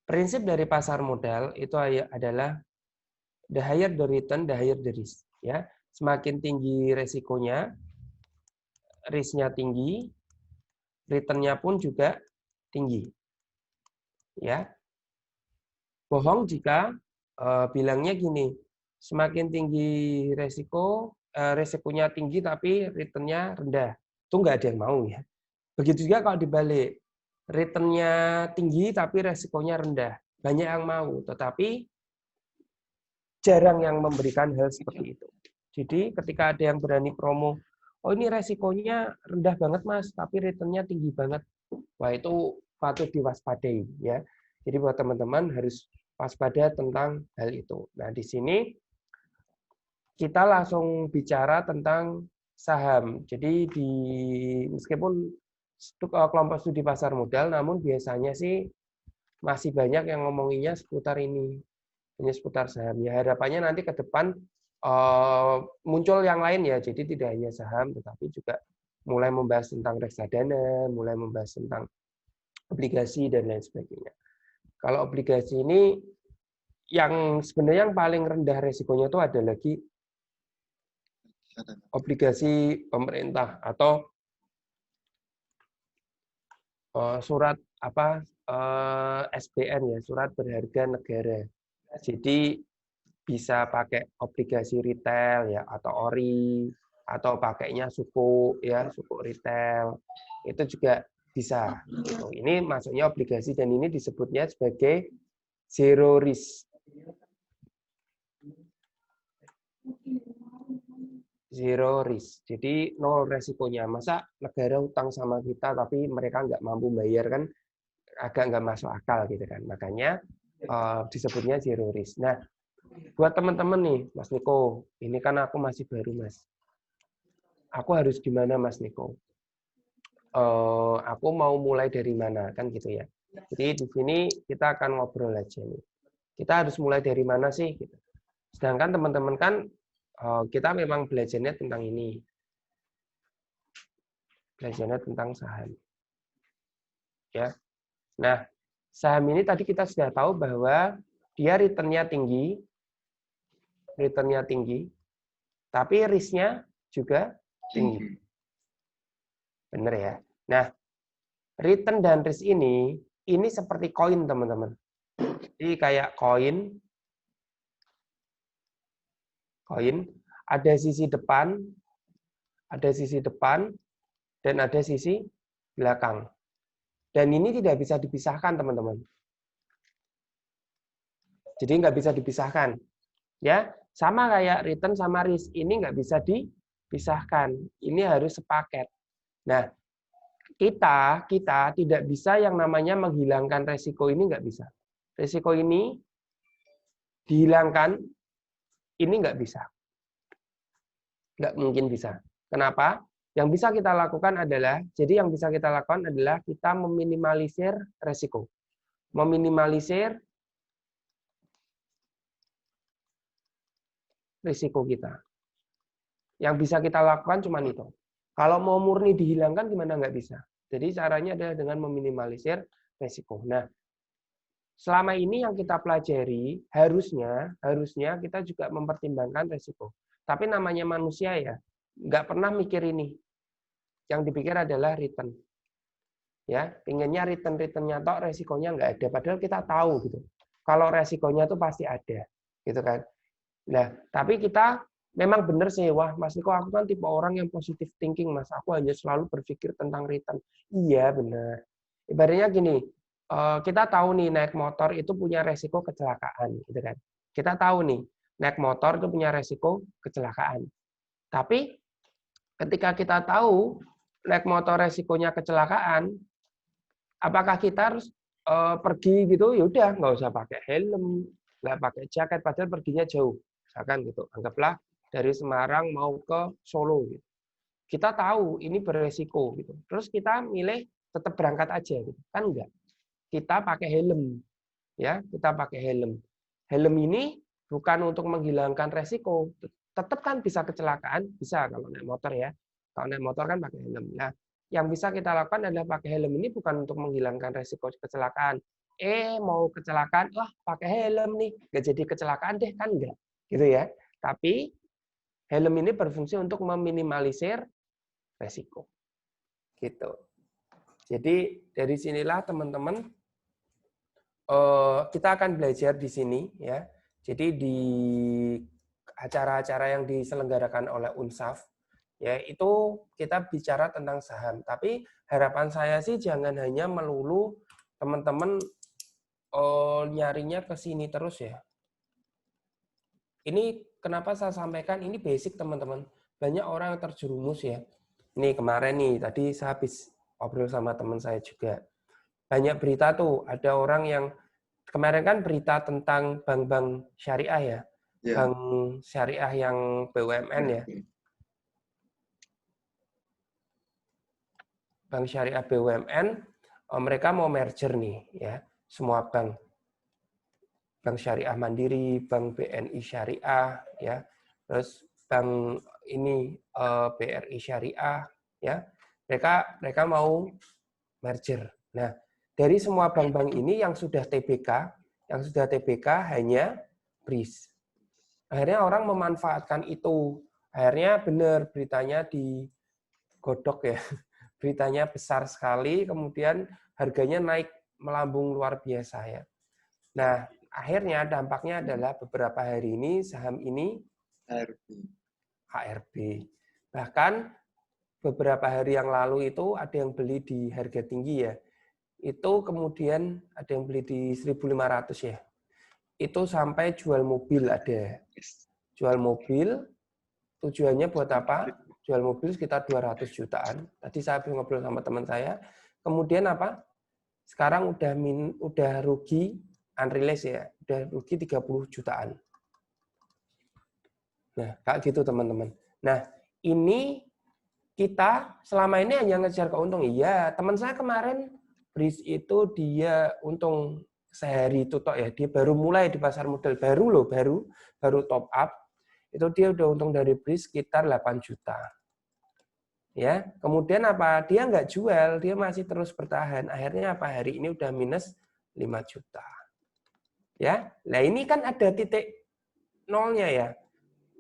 Prinsip dari pasar modal itu adalah the higher the return, the higher the risk. Ya, semakin tinggi resikonya, risk-nya tinggi, return-nya pun juga tinggi. Ya, bohong jika bilangnya gini, Semakin tinggi resikonya tinggi tapi return-nya rendah. Itu nggak ada yang mau ya. Begitu juga kalau dibalik. Return-nya tinggi tapi resikonya rendah. Banyak yang mau, tetapi jarang yang memberikan hal seperti itu. Jadi ketika ada yang berani promo, oh ini resikonya rendah banget Mas, tapi return-nya tinggi banget. Wah itu patut diwaspadai ya. Jadi buat teman-teman harus waspada tentang hal itu. Nah di sini kita langsung bicara tentang saham. Jadi meskipun kelompok studi pasar modal, namun biasanya sih masih banyak yang ngomonginnya seputar ini, hanya seputar saham. Ya harapannya nanti ke depan muncul yang lain ya. Jadi tidak hanya saham, tetapi juga mulai membahas tentang reksadana, mulai membahas tentang obligasi dan lain sebagainya. Kalau obligasi ini yang sebenarnya yang paling rendah resikonya itu ada lagi obligasi pemerintah atau surat SBN ya, surat berharga negara. Jadi bisa pakai obligasi retail ya atau ori atau pakainya sukuk ya, sukuk retail. Itu juga bisa. Ini masuknya obligasi dan ini disebutnya sebagai zero risk. Zero risk. Jadi nol resikonya. Masa negara utang sama kita tapi mereka nggak mampu bayar kan agak nggak masuk akal gitu kan. Makanya disebutnya zero risk. Nah, buat teman-teman nih, Mas Niko, ini kan aku masih baru Mas. Aku harus gimana Mas Niko? Aku mau mulai dari mana kan gitu ya. Jadi di sini kita akan ngobrol aja nih. Kita harus mulai dari mana sih? Gitu. Sedangkan teman-teman kan kita memang belajarnya tentang ini. Belajarnya tentang saham. Ya. Nah, saham ini tadi kita sudah tahu bahwa dia return-nya tinggi, tapi risk-nya juga tinggi. Benar ya? Nah, return dan risk ini seperti koin, teman-teman. Jadi kayak koin, ada sisi depan, dan ada sisi belakang. Dan ini tidak bisa dipisahkan, teman-teman. Jadi nggak bisa dipisahkan. Ya, sama kayak return sama risk. Ini nggak bisa dipisahkan. Ini harus sepaket. Nah, kita tidak bisa yang namanya menghilangkan resiko ini, nggak bisa. Resiko ini dihilangkan, ini nggak bisa. Nggak mungkin bisa. Kenapa? Yang bisa kita lakukan adalah, kita meminimalisir resiko. Meminimalisir risiko kita. Yang bisa kita lakukan cuma itu. Kalau mau murni dihilangkan gimana nggak bisa. Jadi caranya adalah dengan meminimalisir risiko. Nah, selama ini yang kita pelajari harusnya kita juga mempertimbangkan risiko. Tapi namanya manusia ya, nggak pernah mikir ini. Yang dipikir adalah return. Ya, pinginnya return-nya tok, resikonya nggak ada. Padahal kita tahu gitu. Kalau resikonya itu pasti ada, gitu kan. Nah, tapi kita memang benar sih, wah Mas Niko, aku kan tipe orang yang positive thinking, Mas. Aku hanya selalu berpikir tentang return. Iya, benar. Ibaratnya gini, kita tahu nih naik motor itu punya resiko kecelakaan, gitu kan. Kita tahu nih, naik motor itu punya resiko kecelakaan. Tapi ketika kita tahu naik motor resikonya kecelakaan, apakah kita harus pergi gitu? Ya udah, nggak usah pakai helm, nggak pakai jaket, padahal perginya jauh. Misalkan gitu, anggaplah dari Semarang mau ke Solo. Gitu. Kita tahu ini beresiko gitu. Terus kita milih tetap berangkat aja gitu. Kan enggak. Kita pakai helm. Ya, kita pakai helm. Helm ini bukan untuk menghilangkan resiko. Tetap kan bisa kecelakaan, bisa kalau naik motor ya. Kalau naik motor kan pakai helm. Nah, yang bisa kita lakukan adalah pakai helm ini bukan untuk menghilangkan resiko kecelakaan. Mau kecelakaan, wah pakai helm nih, nggak jadi kecelakaan deh, kan enggak. Gitu ya. Tapi helm ini berfungsi untuk meminimalisir resiko. Gitu. Jadi dari sinilah teman-teman kita akan belajar di sini ya. Jadi di acara-acara yang diselenggarakan oleh UNSAF, ya itu kita bicara tentang saham. Tapi harapan saya sih jangan hanya melulu teman-teman nyarinya ke sini terus ya. Ini kenapa saya sampaikan ini basic teman-teman. Banyak orang yang terjerumus ya. Ini kemarin nih, tadi saya habis ngobrol sama teman saya juga. Banyak berita tuh, ada orang yang kemarin kan berita tentang bank-bank syariah ya. Bank syariah yang BUMN ya. Bank syariah BUMN, mereka mau merger nih ya, semua bank. Bank Syariah Mandiri, Bank BNI Syariah ya. Terus bank ini BRI Syariah ya. Mereka mau merger. Nah, dari semua bank-bank ini yang sudah TBK hanya BRIS. Akhirnya orang memanfaatkan itu. Akhirnya benar beritanya digodok ya. Beritanya besar sekali, kemudian harganya naik melambung luar biasa ya. Nah, akhirnya dampaknya adalah beberapa hari ini saham ini HRB. Bahkan beberapa hari yang lalu itu ada yang beli di harga tinggi ya. Itu kemudian ada yang beli di 1.500 ya. Itu sampai jual mobil ada. Jual mobil, tujuannya buat apa? Jual mobil sekitar 200 jutaan. Tadi saya ngobrol sama teman saya. Kemudian apa? Sekarang udah rugi, unrealized ya, udah rugi 30 jutaan. Nah, kayak gitu teman-teman. Nah, ini kita selama ini hanya ngejar keuntungan. Iya, teman saya kemarin BRIS itu dia untung sehari itu tok ya. Dia baru mulai di pasar modal, baru top up. Itu dia udah untung dari BRIS sekitar 8 juta. Ya, kemudian apa? Dia nggak jual, dia masih terus bertahan. Akhirnya apa? Hari ini udah minus 5 juta. Ya, nah ini kan ada titik nolnya ya.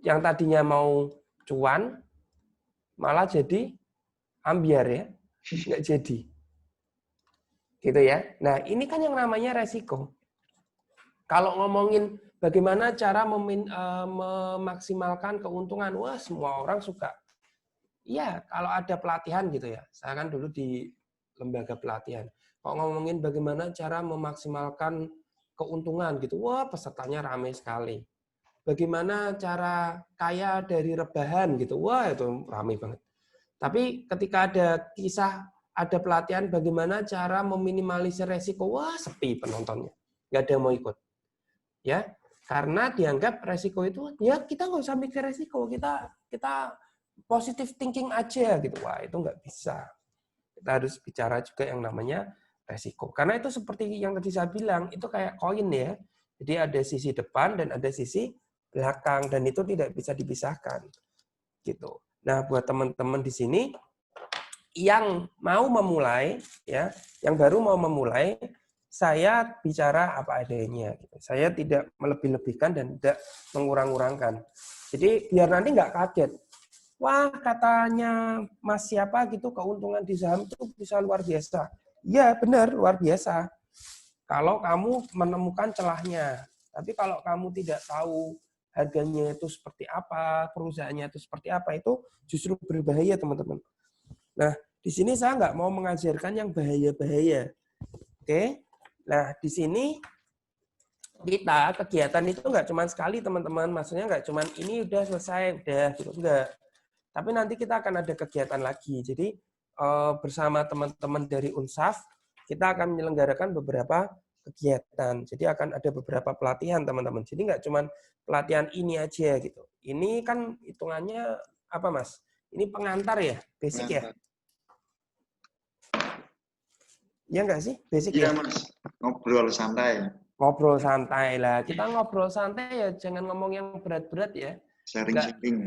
Yang tadinya mau cuan, malah jadi ambiar ya, nggak jadi. Gitu ya. Nah, ini kan yang namanya resiko. Kalau ngomongin bagaimana cara memaksimalkan keuntungan, wah semua orang suka. Iya, kalau ada pelatihan gitu ya. Saya kan dulu di lembaga pelatihan. Kalau ngomongin bagaimana cara memaksimalkan keuntungan gitu, wah pesertanya ramai sekali. Bagaimana cara kaya dari rebahan gitu, wah itu ramai banget. Tapi ketika ada kisah, ada pelatihan bagaimana cara meminimalisir resiko, wah sepi penontonnya, nggak ada yang mau ikut. Ya, karena dianggap resiko itu, ya kita nggak usah mikir resiko, kita positive thinking aja gitu. Wah, itu nggak bisa. Kita harus bicara juga yang namanya resiko. Karena itu seperti yang tadi saya bilang, itu kayak koin ya. Jadi ada sisi depan dan ada sisi belakang dan itu tidak bisa dipisahkan. Gitu. Nah, buat teman-teman di sini yang mau memulai ya, yang baru mau memulai, saya bicara apa adanya gitu. Saya tidak melebih-lebihkan dan tidak mengurang-urangkan. Jadi biar nanti nggak kaget. Wah, katanya Mas siapa gitu keuntungan di saham itu bisa luar biasa. Ya, benar, luar biasa. Kalau kamu menemukan celahnya. Tapi kalau kamu tidak tahu harganya itu seperti apa, perusahaannya itu seperti apa, itu justru berbahaya, teman-teman. Nah, di sini saya nggak mau mengajarkan yang bahaya-bahaya. Oke? Nah, di sini kita kegiatan itu nggak cuma sekali, teman-teman. Maksudnya nggak cuma ini udah selesai, udah gitu, enggak. Tapi nanti kita akan ada kegiatan lagi. Jadi bersama teman-teman dari UNSAF, kita akan menyelenggarakan beberapa kegiatan. Jadi akan ada beberapa pelatihan, teman-teman. Jadi nggak cuma pelatihan ini aja gitu. Ini kan hitungannya apa, Mas? Ini pengantar ya, basic ya. Iya nggak sih, basic ya? Iya, Mas. Ngobrol santai. Ngobrol santai lah. Kita ngobrol santai ya, jangan ngomong yang berat-berat ya. Sharing-sharing.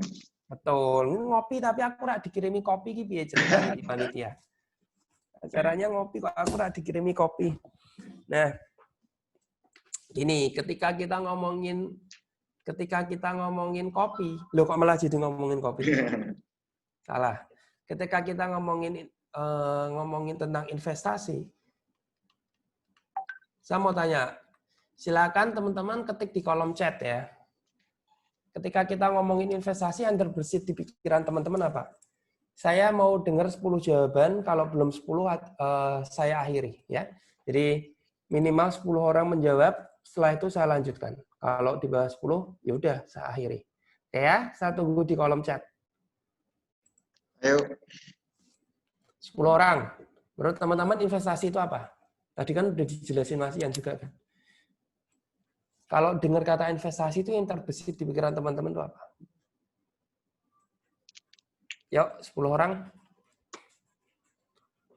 Betul, ngopi tapi aku rak dikirimi kopi gitu ya cerita di panitia. Acaranya ngopi kok aku rak dikirimi kopi. Nah, ini ketika kita ngomongin kopi, loh kok malah jadi ngomongin kopi? Salah. Ketika kita ngomongin tentang investasi, saya mau tanya, silakan teman-teman ketik di kolom chat ya. ketika kita ngomongin investasi yang terbersit di pikiran teman-teman apa? Saya mau dengar 10 jawaban, kalau belum 10 saya akhiri ya. Jadi minimal 10 orang menjawab, setelah itu saya lanjutkan. Kalau di bawah 10, ya udah saya akhiri. Oke ya, saya tunggu di kolom chat. Ayo. 10 orang. Menurut teman-teman investasi itu apa? Tadi kan udah dijelasin Mas Ian juga kan. Kalau dengar kata investasi itu yang terbesit di pikiran teman-teman itu apa? Yuk, 10 orang.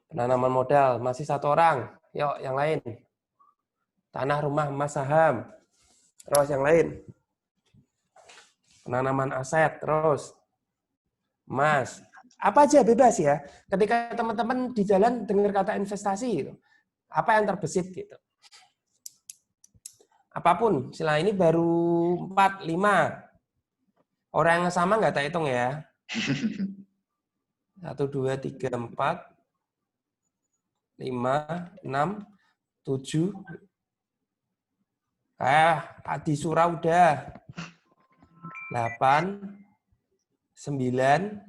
Penanaman modal, masih 1 orang. Yuk, yang lain. Tanah, rumah, emas, saham. Terus yang lain. Penanaman aset, terus. Emas. Apa aja bebas ya. Ketika teman-teman di jalan dengar kata investasi, gitu, apa yang terbesit gitu. Apapun, sila ini baru 4, 5. Orang yang sama nggak tak hitung ya. 1, 2, 3, 4, 5, 6, 7. Adi Surah udah. 8, 9,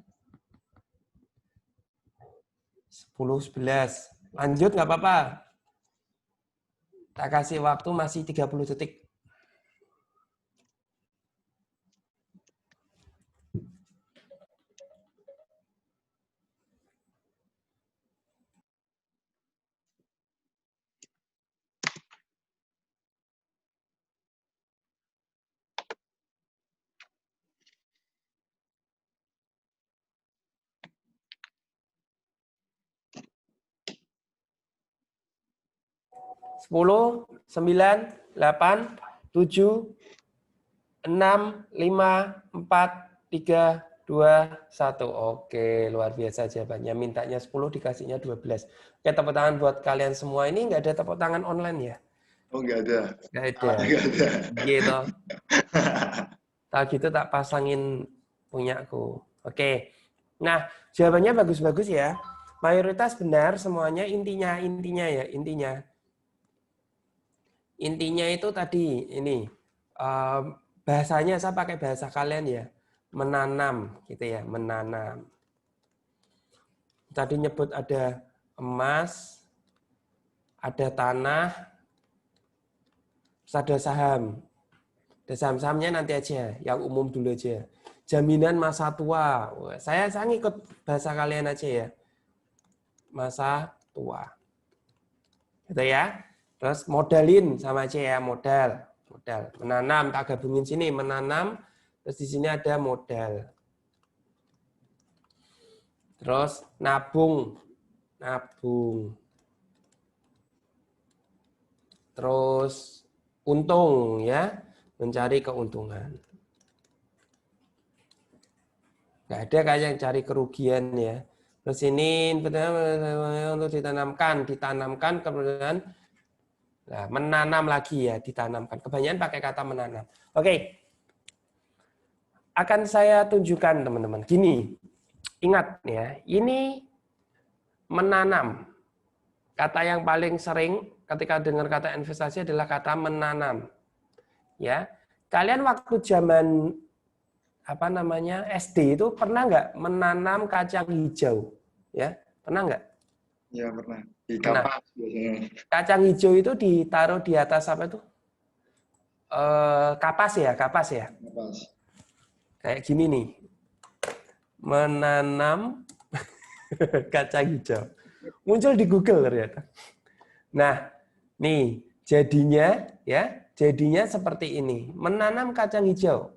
10, 11. Lanjut nggak apa-apa. Tak kasih waktu masih 30 detik. Sepuluh, 9, 8, 7, 6, 5, 4, 3, 2, 1. Oke, luar biasa jawabannya. Mintanya 10, dikasihnya 12. Oke, tepuk tangan buat kalian semua. Ini nggak ada tepuk tangan online ya? Oh, nggak ada. Nggak ada. Nggak ada. Gitu. Tahu gitu tak pasangin punyaku. Oke. Nah, jawabannya bagus-bagus ya. Mayoritas benar semuanya, intinya ya, intinya. Intinya itu tadi ini bahasanya saya pakai bahasa kalian ya, menanam gitu ya, menanam. Tadi nyebut ada emas, ada tanah, terus ada saham. Ada saham-sahamnya nanti aja, yang umum dulu aja. Jaminan masa tua. Saya ngikut bahasa kalian aja ya. Masa tua. Gitu ya. Terus modalin sama aja ya, modal. Menanam, tak gabungin sini, menanam, terus di sini ada modal. Terus nabung. Terus untung ya, mencari keuntungan. Nggak ada kayak yang cari kerugian ya. Terus ini untuk ditanamkan kemudian nah, menanam lagi ya, ditanamkan. Kebanyakan pakai kata menanam. Oke. Akan saya tunjukkan teman-teman. Gini, ingat ya, ini menanam. Kata yang paling sering ketika dengar kata investasi adalah kata menanam. Ya, kalian waktu zaman SD itu pernah nggak menanam kacang hijau? Ya, pernah nggak? Ya, pernah. Di kapas biasanya. Kacang hijau itu ditaruh di atas apa itu? Kapas ya. Kapas. Kayak gini nih. Menanam kacang hijau. Muncul di Google ternyata. Nah, nih jadinya seperti ini. Menanam kacang hijau.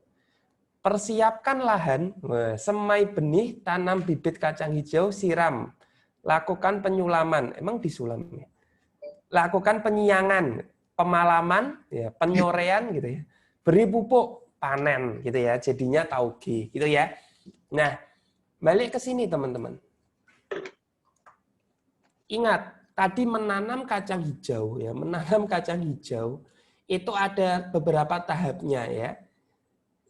Persiapkan lahan, semai benih, tanam bibit kacang hijau, siram. Lakukan penyulaman, emang disulam ya. Lakukan penyiangan, pemalaman, ya, penyorean gitu ya. Beri pupuk, panen gitu ya. Jadinya tauge gitu ya. Nah, balik ke sini teman-teman. Ingat, tadi menanam kacang hijau ya, menanam kacang hijau itu ada beberapa tahapnya ya.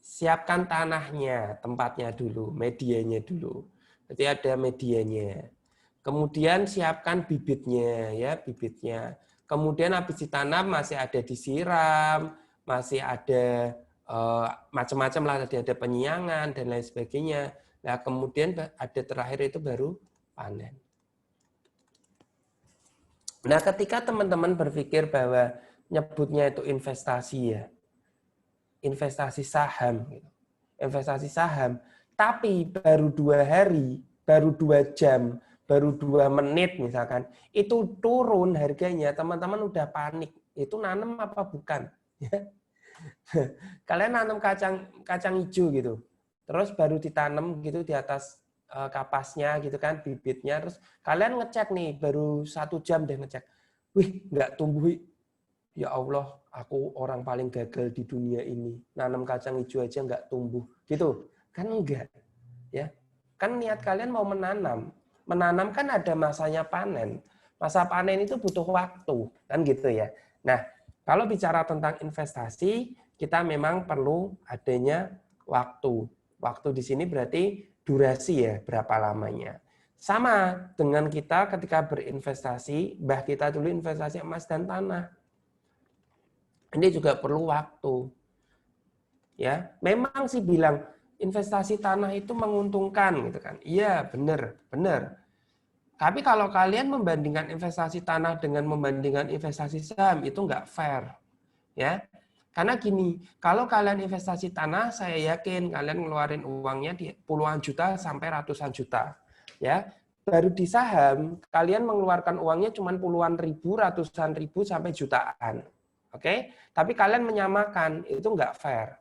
Siapkan tanahnya, tempatnya dulu, medianya dulu. Berarti ada medianya. Kemudian siapkan bibitnya ya, bibitnya. Kemudian habis ditanam masih ada disiram, masih ada macam-macam lah, tadi ada penyiangan dan lain sebagainya. Nah, kemudian ada terakhir itu baru panen. Nah, ketika teman-teman berpikir bahwa nyebutnya itu investasi ya, investasi saham, investasi saham, tapi baru 2 hari, baru 2 jam, baru 2 menit misalkan, itu turun harganya, teman-teman udah panik. Itu nanam apa bukan? Kalian nanam kacang hijau gitu, terus baru ditanam gitu di atas kapasnya gitu kan, bibitnya, terus kalian ngecek nih, baru 1 jam deh ngecek, wih nggak tumbuh, ya Allah, aku orang paling gagal di dunia ini, nanam kacang hijau aja nggak tumbuh, gitu kan? Enggak, ya kan niat kalian mau menanam kan ada masanya panen, masa panen itu butuh waktu, kan gitu ya. Nah, kalau bicara tentang investasi, kita memang perlu adanya waktu. Waktu di sini berarti durasi ya, berapa lamanya. Sama dengan kita ketika berinvestasi, bah kita dulu investasi emas dan tanah. Ini juga perlu waktu. Ya, memang sih bilang investasi tanah itu menguntungkan gitu kan. Iya, benar. Tapi kalau kalian membandingkan investasi tanah dengan membandingkan investasi saham itu nggak fair. Ya. Karena gini, kalau kalian investasi tanah, saya yakin kalian ngeluarin uangnya di puluhan juta sampai ratusan juta. Ya. Baru di saham, kalian mengeluarkan uangnya cuma puluhan ribu, ratusan ribu sampai jutaan. Oke? Tapi kalian menyamakan, itu nggak fair.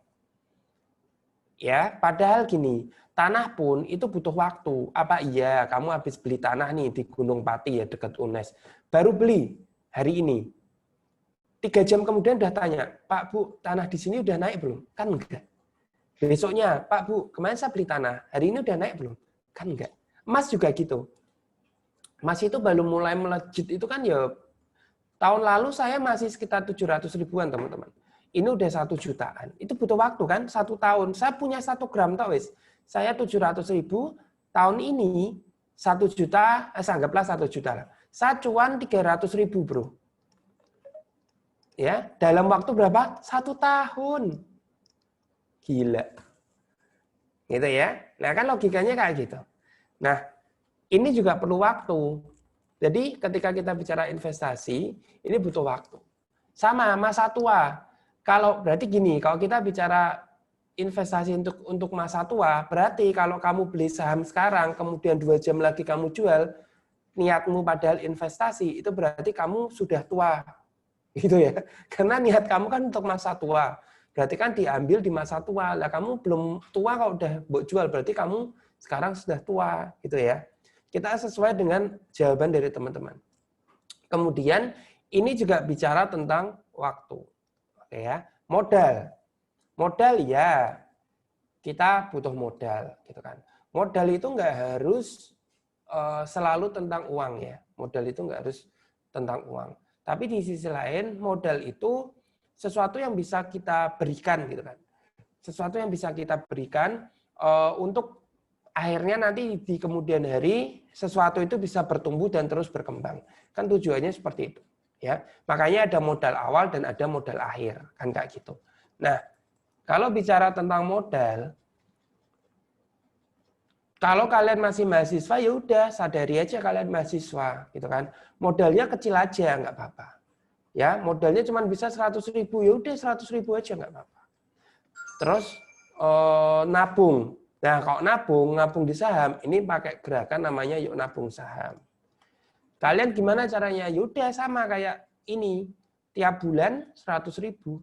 Ya, padahal gini, tanah pun itu butuh waktu. Apa iya kamu habis beli tanah nih di Gunung Pati ya dekat UNES, baru beli hari ini, 3 jam kemudian udah tanya, Pak Bu, tanah di sini udah naik belum? Kan enggak. Besoknya, Pak Bu, kemarin saya beli tanah, hari ini udah naik belum? Kan enggak. Emas juga gitu. Emas itu baru mulai melejit itu kan ya, tahun lalu saya masih sekitar 700 ribuan teman-teman. Ini udah 1 jutaan. Itu butuh waktu kan? 1 tahun. Saya punya 1 gram tau wis. Saya 700 ribu. Tahun ini 1 juta, anggaplah 1 juta lah. Saya cuan 300 ribu bro. Ya, dalam waktu berapa? 1 tahun. Gila. Gitu ya. Nah kan logikanya kayak gitu. Nah, ini juga perlu waktu. Jadi ketika kita bicara investasi, ini butuh waktu. Sama masa tua. Kalau berarti gini, kalau kita bicara investasi untuk masa tua, berarti kalau kamu beli saham sekarang, kemudian 2 jam lagi kamu jual, niatmu padahal investasi, itu berarti kamu sudah tua. Gitu ya. Karena niat kamu kan untuk masa tua. Berarti kan diambil di masa tua. Lah kamu belum tua kalau udah buat jual, berarti kamu sekarang sudah tua, gitu ya. Kita sesuai dengan jawaban dari teman-teman. Kemudian ini juga bicara tentang waktu. Oke ya, modal ya, kita butuh modal, gitu kan. Modal itu nggak harus selalu tentang uang ya. Modal itu nggak harus tentang uang. Tapi di sisi lain, modal itu sesuatu yang bisa kita berikan, gitu kan. Sesuatu yang bisa kita berikan untuk akhirnya nanti di kemudian hari sesuatu itu bisa bertumbuh dan terus berkembang. Kan tujuannya seperti itu. Ya, makanya ada modal awal dan ada modal akhir, kan kayak gitu. Nah, kalau bicara tentang modal, kalau kalian masih mahasiswa ya udah sadari aja kalian mahasiswa, gitu kan. Modalnya kecil aja nggak apa-apa. Ya, modalnya cuma bisa 100 ribu, ya udah 100 ribu aja nggak apa-apa. Terus nabung. Nah, kalau nabung di saham, ini pakai gerakan namanya yuk nabung saham. Kalian gimana caranya? Yaudah sama kayak ini. Tiap bulan 100 ribu.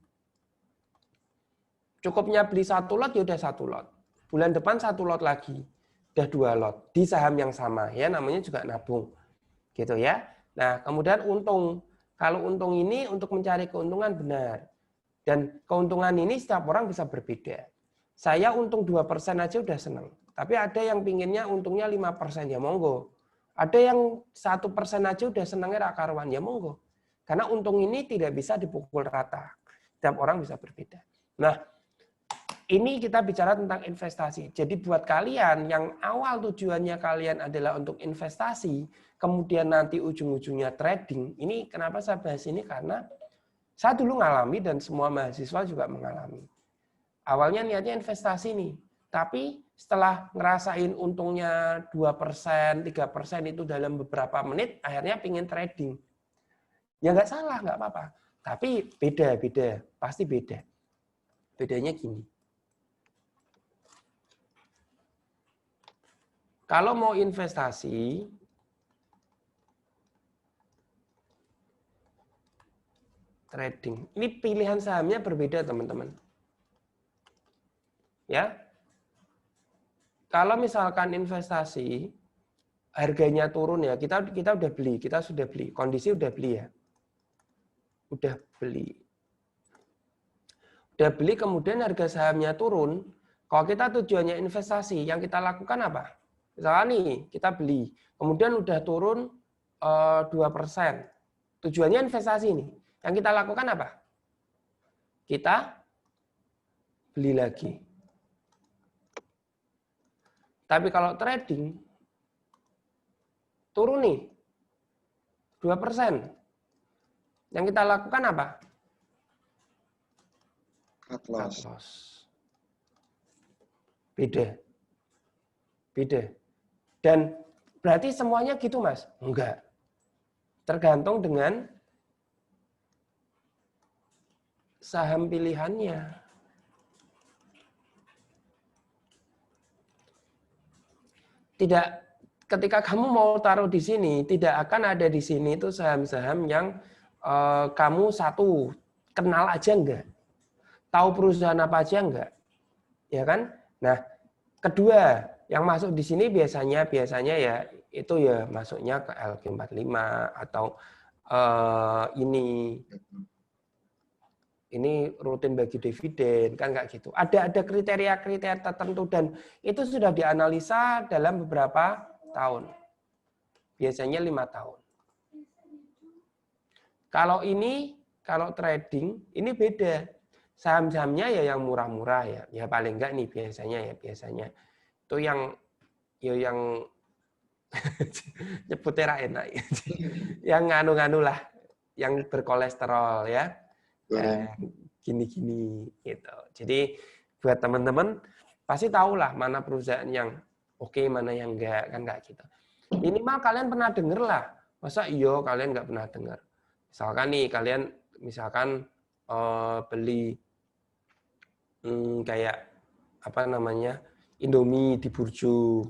Cukupnya beli 1 lot, yaudah 1 lot. Bulan depan 1 lot lagi. Udah 2 lot. Di saham yang sama. Ya namanya juga nabung. Gitu ya. Nah kemudian untung. Kalau untung ini untuk mencari keuntungan benar. Dan keuntungan ini setiap orang bisa berbeda. Saya untung 2% aja udah senang. Tapi ada yang pinginnya untungnya 5%. Ya monggo. Ada yang 1% aja udah senangnya rakaruan, ya monggo. Karena untung ini tidak bisa dipukul rata. Setiap orang bisa berbeda. Nah, ini kita bicara tentang investasi. Jadi buat kalian yang awal tujuannya kalian adalah untuk investasi, kemudian nanti ujung-ujungnya trading, ini kenapa saya bahas ini? Karena saya dulu ngalami dan semua mahasiswa juga mengalami. awalnya niatnya investasi nih, tapi setelah ngerasain untungnya 2%, 3% itu dalam beberapa menit, akhirnya pingin trading. Ya nggak salah, nggak apa-apa. Tapi beda, pasti beda. Bedanya gini. Kalau mau investasi, trading, ini pilihan sahamnya berbeda, teman-teman. Ya, kalau misalkan investasi harganya turun ya, kita udah beli, kita sudah beli, kondisi udah beli ya, udah beli kemudian harga sahamnya turun. Kalau kita tujuannya investasi, yang kita lakukan apa? Misalnya nih kita beli, kemudian udah turun 2%, tujuannya investasi nih. Yang kita lakukan apa? Kita beli lagi. Tapi kalau trading, turun nih, 2%. Yang kita lakukan apa? Cut loss. Cut loss. Beda. Dan berarti semuanya gitu, Mas? Enggak. Tergantung dengan saham pilihannya. Tidak, ketika kamu mau taruh di sini, tidak akan ada di sini itu saham-saham yang kamu satu kenal aja enggak, tahu perusahaan apa aja enggak, ya kan? Nah, kedua yang masuk di sini biasanya ya itu ya masuknya ke LQ45 atau ini rutin bagi dividen, kan nggak gitu. Ada kriteria-kriteria tertentu dan itu sudah dianalisa dalam beberapa tahun. Biasanya 5 tahun. Kalau trading, ini beda. Saham-sahamnya ya yang murah-murah ya. Ya paling nggak nih biasanya. Itu yang nyebutnya enak. Yang nganu-nganu lah, yang berkolesterol ya. Gini-gini gitu. Jadi buat teman-teman pasti tahulah mana perusahaan yang oke, mana yang enggak, kan enggak gitu. Minimal kalian pernah denger lah. Masa iya kalian enggak pernah dengar? Misalkan nih kalian beli kayak apa namanya? Indomie di Burjo.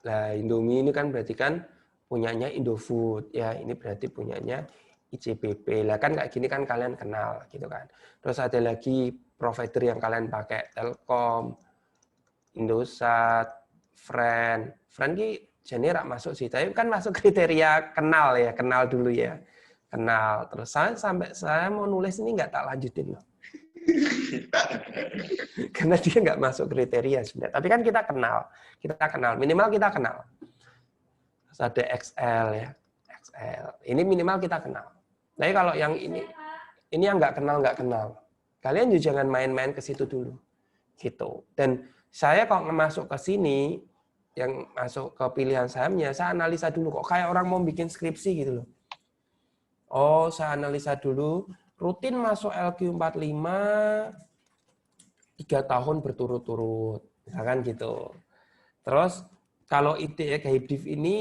Nah, Indomie ini kan berarti kan punyanya Indofood ya. Ini berarti punyanya ICBP. Lah kan kayak gini kan kalian kenal gitu kan. Terus ada lagi provider yang kalian pakai, Telkom, Indosat, Friend ki jane rak masuk sih, tapi kan masuk kriteria kenal ya, kenal dulu ya. Kenal. Terus saya mau nulis ini nggak tak lanjutin loh. Karena dia nggak masuk kriteria sebenarnya. Tapi kan kita kenal, minimal kita kenal. Terus ada XL ya, XL. Ini minimal kita kenal. Tapi kalau yang ini yang nggak kenal. Kalian juga jangan main-main ke situ dulu, gitu. Dan saya kalau masuk ke sini, yang masuk ke pilihan sahamnya, saya analisa dulu kok. Kayak orang mau bikin skripsi gitu loh. Oh, saya analisa dulu. Rutin masuk LQ45 3 tahun berturut-turut, misalkan gitu. Terus kalau IDX Hybrid ini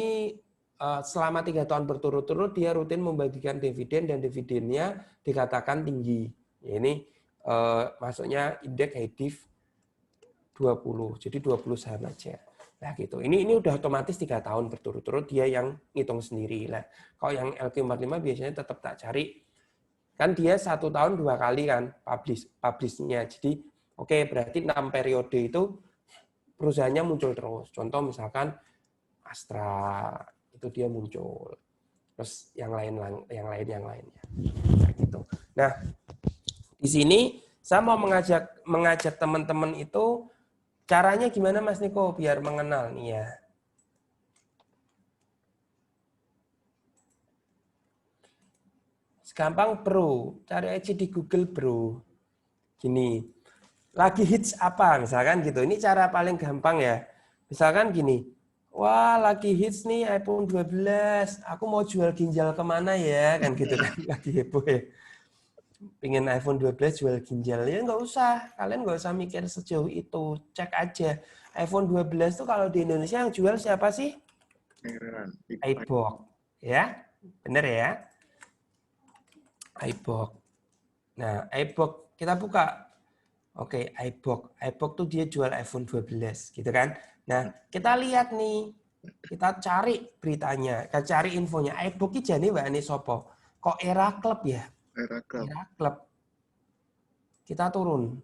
selama 3 tahun berturut-turut dia rutin membagikan dividen dan dividennya dikatakan tinggi. Ini masuknya indeks Hybrid 20. Jadi 20 saham aja. Nah gitu. Ini udah otomatis 3 tahun berturut-turut dia yang ngitung sendiri. Lah, kalau yang LQ45 biasanya tetap tak cari. Kan dia 1 tahun 2 kali kan publish-nya. Jadi oke, berarti 6 periode itu perusahaannya muncul terus. Contoh misalkan Astra itu dia muncul. Terus yang lainnya. Kayak gitu. Nah, di sini saya mau mengajak teman-teman itu caranya gimana Mas Niko biar mengenal nih ya. Gampang bro, cari aja di Google bro. Gini, lagi hits apa misalkan gitu. Ini cara paling gampang ya. Misalkan gini, wah lagi hits nih iPhone 12, aku mau jual ginjal kemana ya, kan gitu kan, lagi heboh ya. Pengen iPhone 12 jual ginjal, ya nggak usah. Kalian nggak usah mikir sejauh itu. Cek aja. iPhone 12 tuh kalau di Indonesia yang jual siapa sih? iBox. Ya, bener ya? iBox. Nah, iBox kita buka. Oke, iBox. iBox tuh dia jual iPhone 12, gitu kan? Nah, kita lihat nih. Kita cari beritanya, kita cari infonya. iBox iki jane mbak sopo? Kok Era Club ya? Era Club. Kita turun.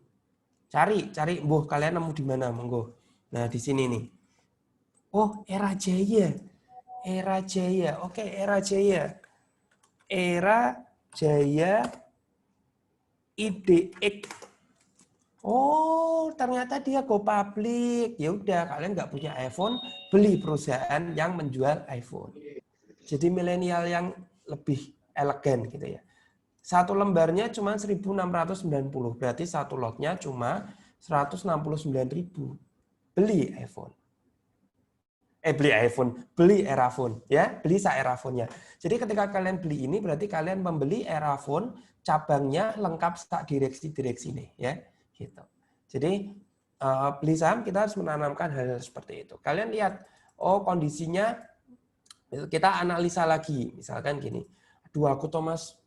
Cari, mbuh kalian nemu di mana, monggo. Nah, di sini nih. Oh, Era Jaya. Era Jaya. Oke, Era Jaya. Era Jaya IDX. Oh, ternyata dia go public. Ya udah, kalian nggak punya iPhone, beli perusahaan yang menjual iPhone. Jadi milenial yang lebih elegan gitu ya. Satu lembarnya cuma 1.690, berarti satu lotnya cuma 169.000. Beli iPhone. Beli Eraphone ya, beli Eraphone-nya. Jadi ketika kalian beli ini berarti kalian membeli Eraphone cabangnya lengkap sak direksi ini ya, gitu. Jadi beli saham kita harus menanamkan hal-hal seperti itu. Kalian lihat, oh kondisinya kita analisa lagi, misalkan gini. Aduh aku Thomas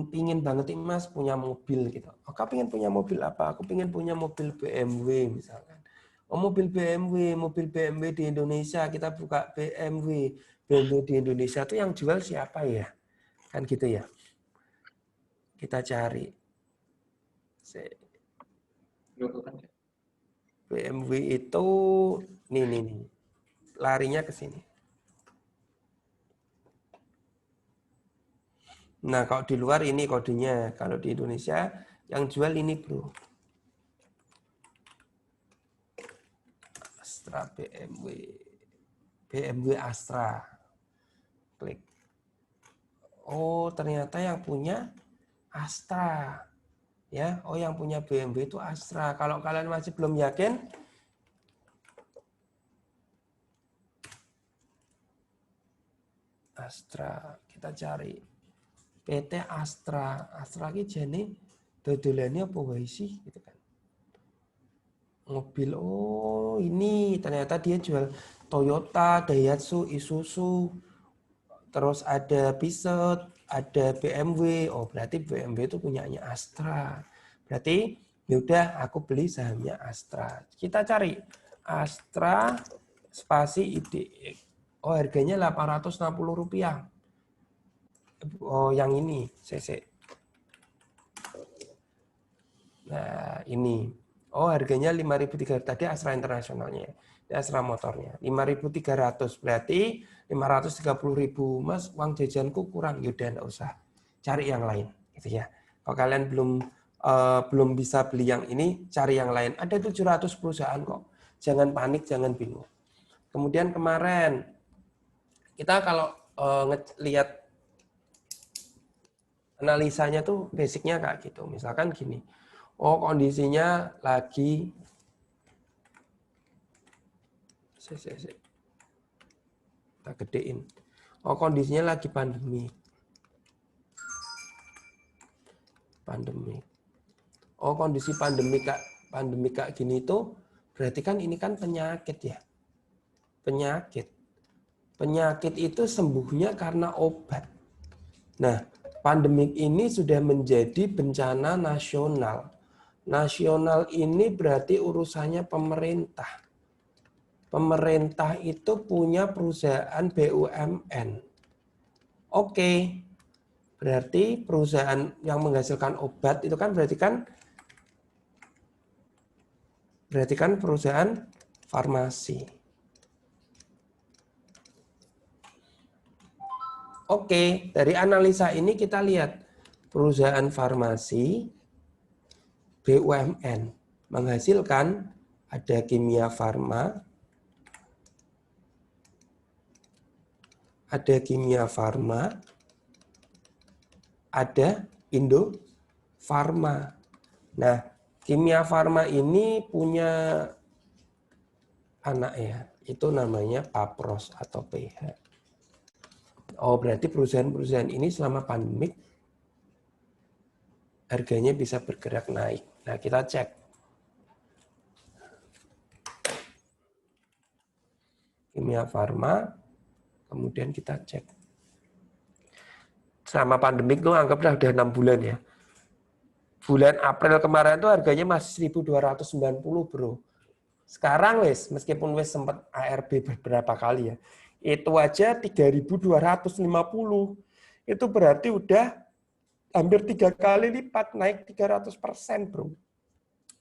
pingin banget nih Mas punya mobil gitu. Aku pengen punya mobil apa? Aku pengen punya mobil BMW misalkan. Oh mobil BMW di Indonesia, kita buka BMW di Indonesia itu yang jual siapa ya? Kan gitu ya. Kita cari. BMW itu nih. Larinya ke sini. Nah, kalau di luar ini kodenya, kalau di Indonesia yang jual ini, Bro. Astra BMW Astra. Klik. Oh, ternyata yang punya Astra. Ya, oh yang punya BMW itu Astra. Kalau kalian masih belum yakin, Astra, kita cari. PT Astra. Astra ini jane dodolannya apa wae sih gitu kan. Mobil, oh ini ternyata dia jual Toyota, Daihatsu, Isuzu, terus ada Peugeot, ada BMW. Oh berarti BMW itu punyanya Astra. Berarti yaudah aku beli sahamnya Astra. Kita cari Astra spasi IDX. Oh harganya Rp860. Oh yang ini CC. Nah ini. Oh harganya 5.300. Tadi Astra internasionalnya. Ini Astra motornya. 5.300. Berarti 530.000. Mas uang jajanku kurang. Yaudah enggak usah. Cari yang lain. Gitu ya. Kalau kalian belum bisa beli yang ini, cari yang lain. Ada 700 perusahaan kok. Jangan panik, jangan bingung. Kemudian kemarin kita kalau lihat analisanya tuh basicnya kayak gitu. Misalkan gini, oh kondisinya lagi kita gedein. Oh kondisinya lagi pandemi. Oh kondisi pandemi kayak gini tuh berarti kan ini kan penyakit ya. Penyakit itu sembuhnya karena obat. Nah, pandemik ini sudah menjadi bencana nasional. Nasional ini berarti urusannya pemerintah. Pemerintah itu punya perusahaan BUMN. Oke, berarti perusahaan yang menghasilkan obat itu kan berarti kan perusahaan farmasi. Oke, dari analisa ini kita lihat perusahaan farmasi BUMN menghasilkan ada Kimia Farma, ada Indo Farma. Nah, Kimia Farma ini punya anak ya, itu namanya Papros atau PH. Oh, berarti perusahaan-perusahaan ini selama pandemik harganya bisa bergerak naik. Nah, kita cek. Kimia Farma, kemudian kita cek. Selama pandemik itu anggaplah udah 6 bulan ya. Bulan April kemarin itu harganya masih 1.290, bro. Sekarang meskipun sempat ARB beberapa kali ya, itu aja 3.250. Itu berarti udah hampir 3 kali lipat, naik 300%, bro.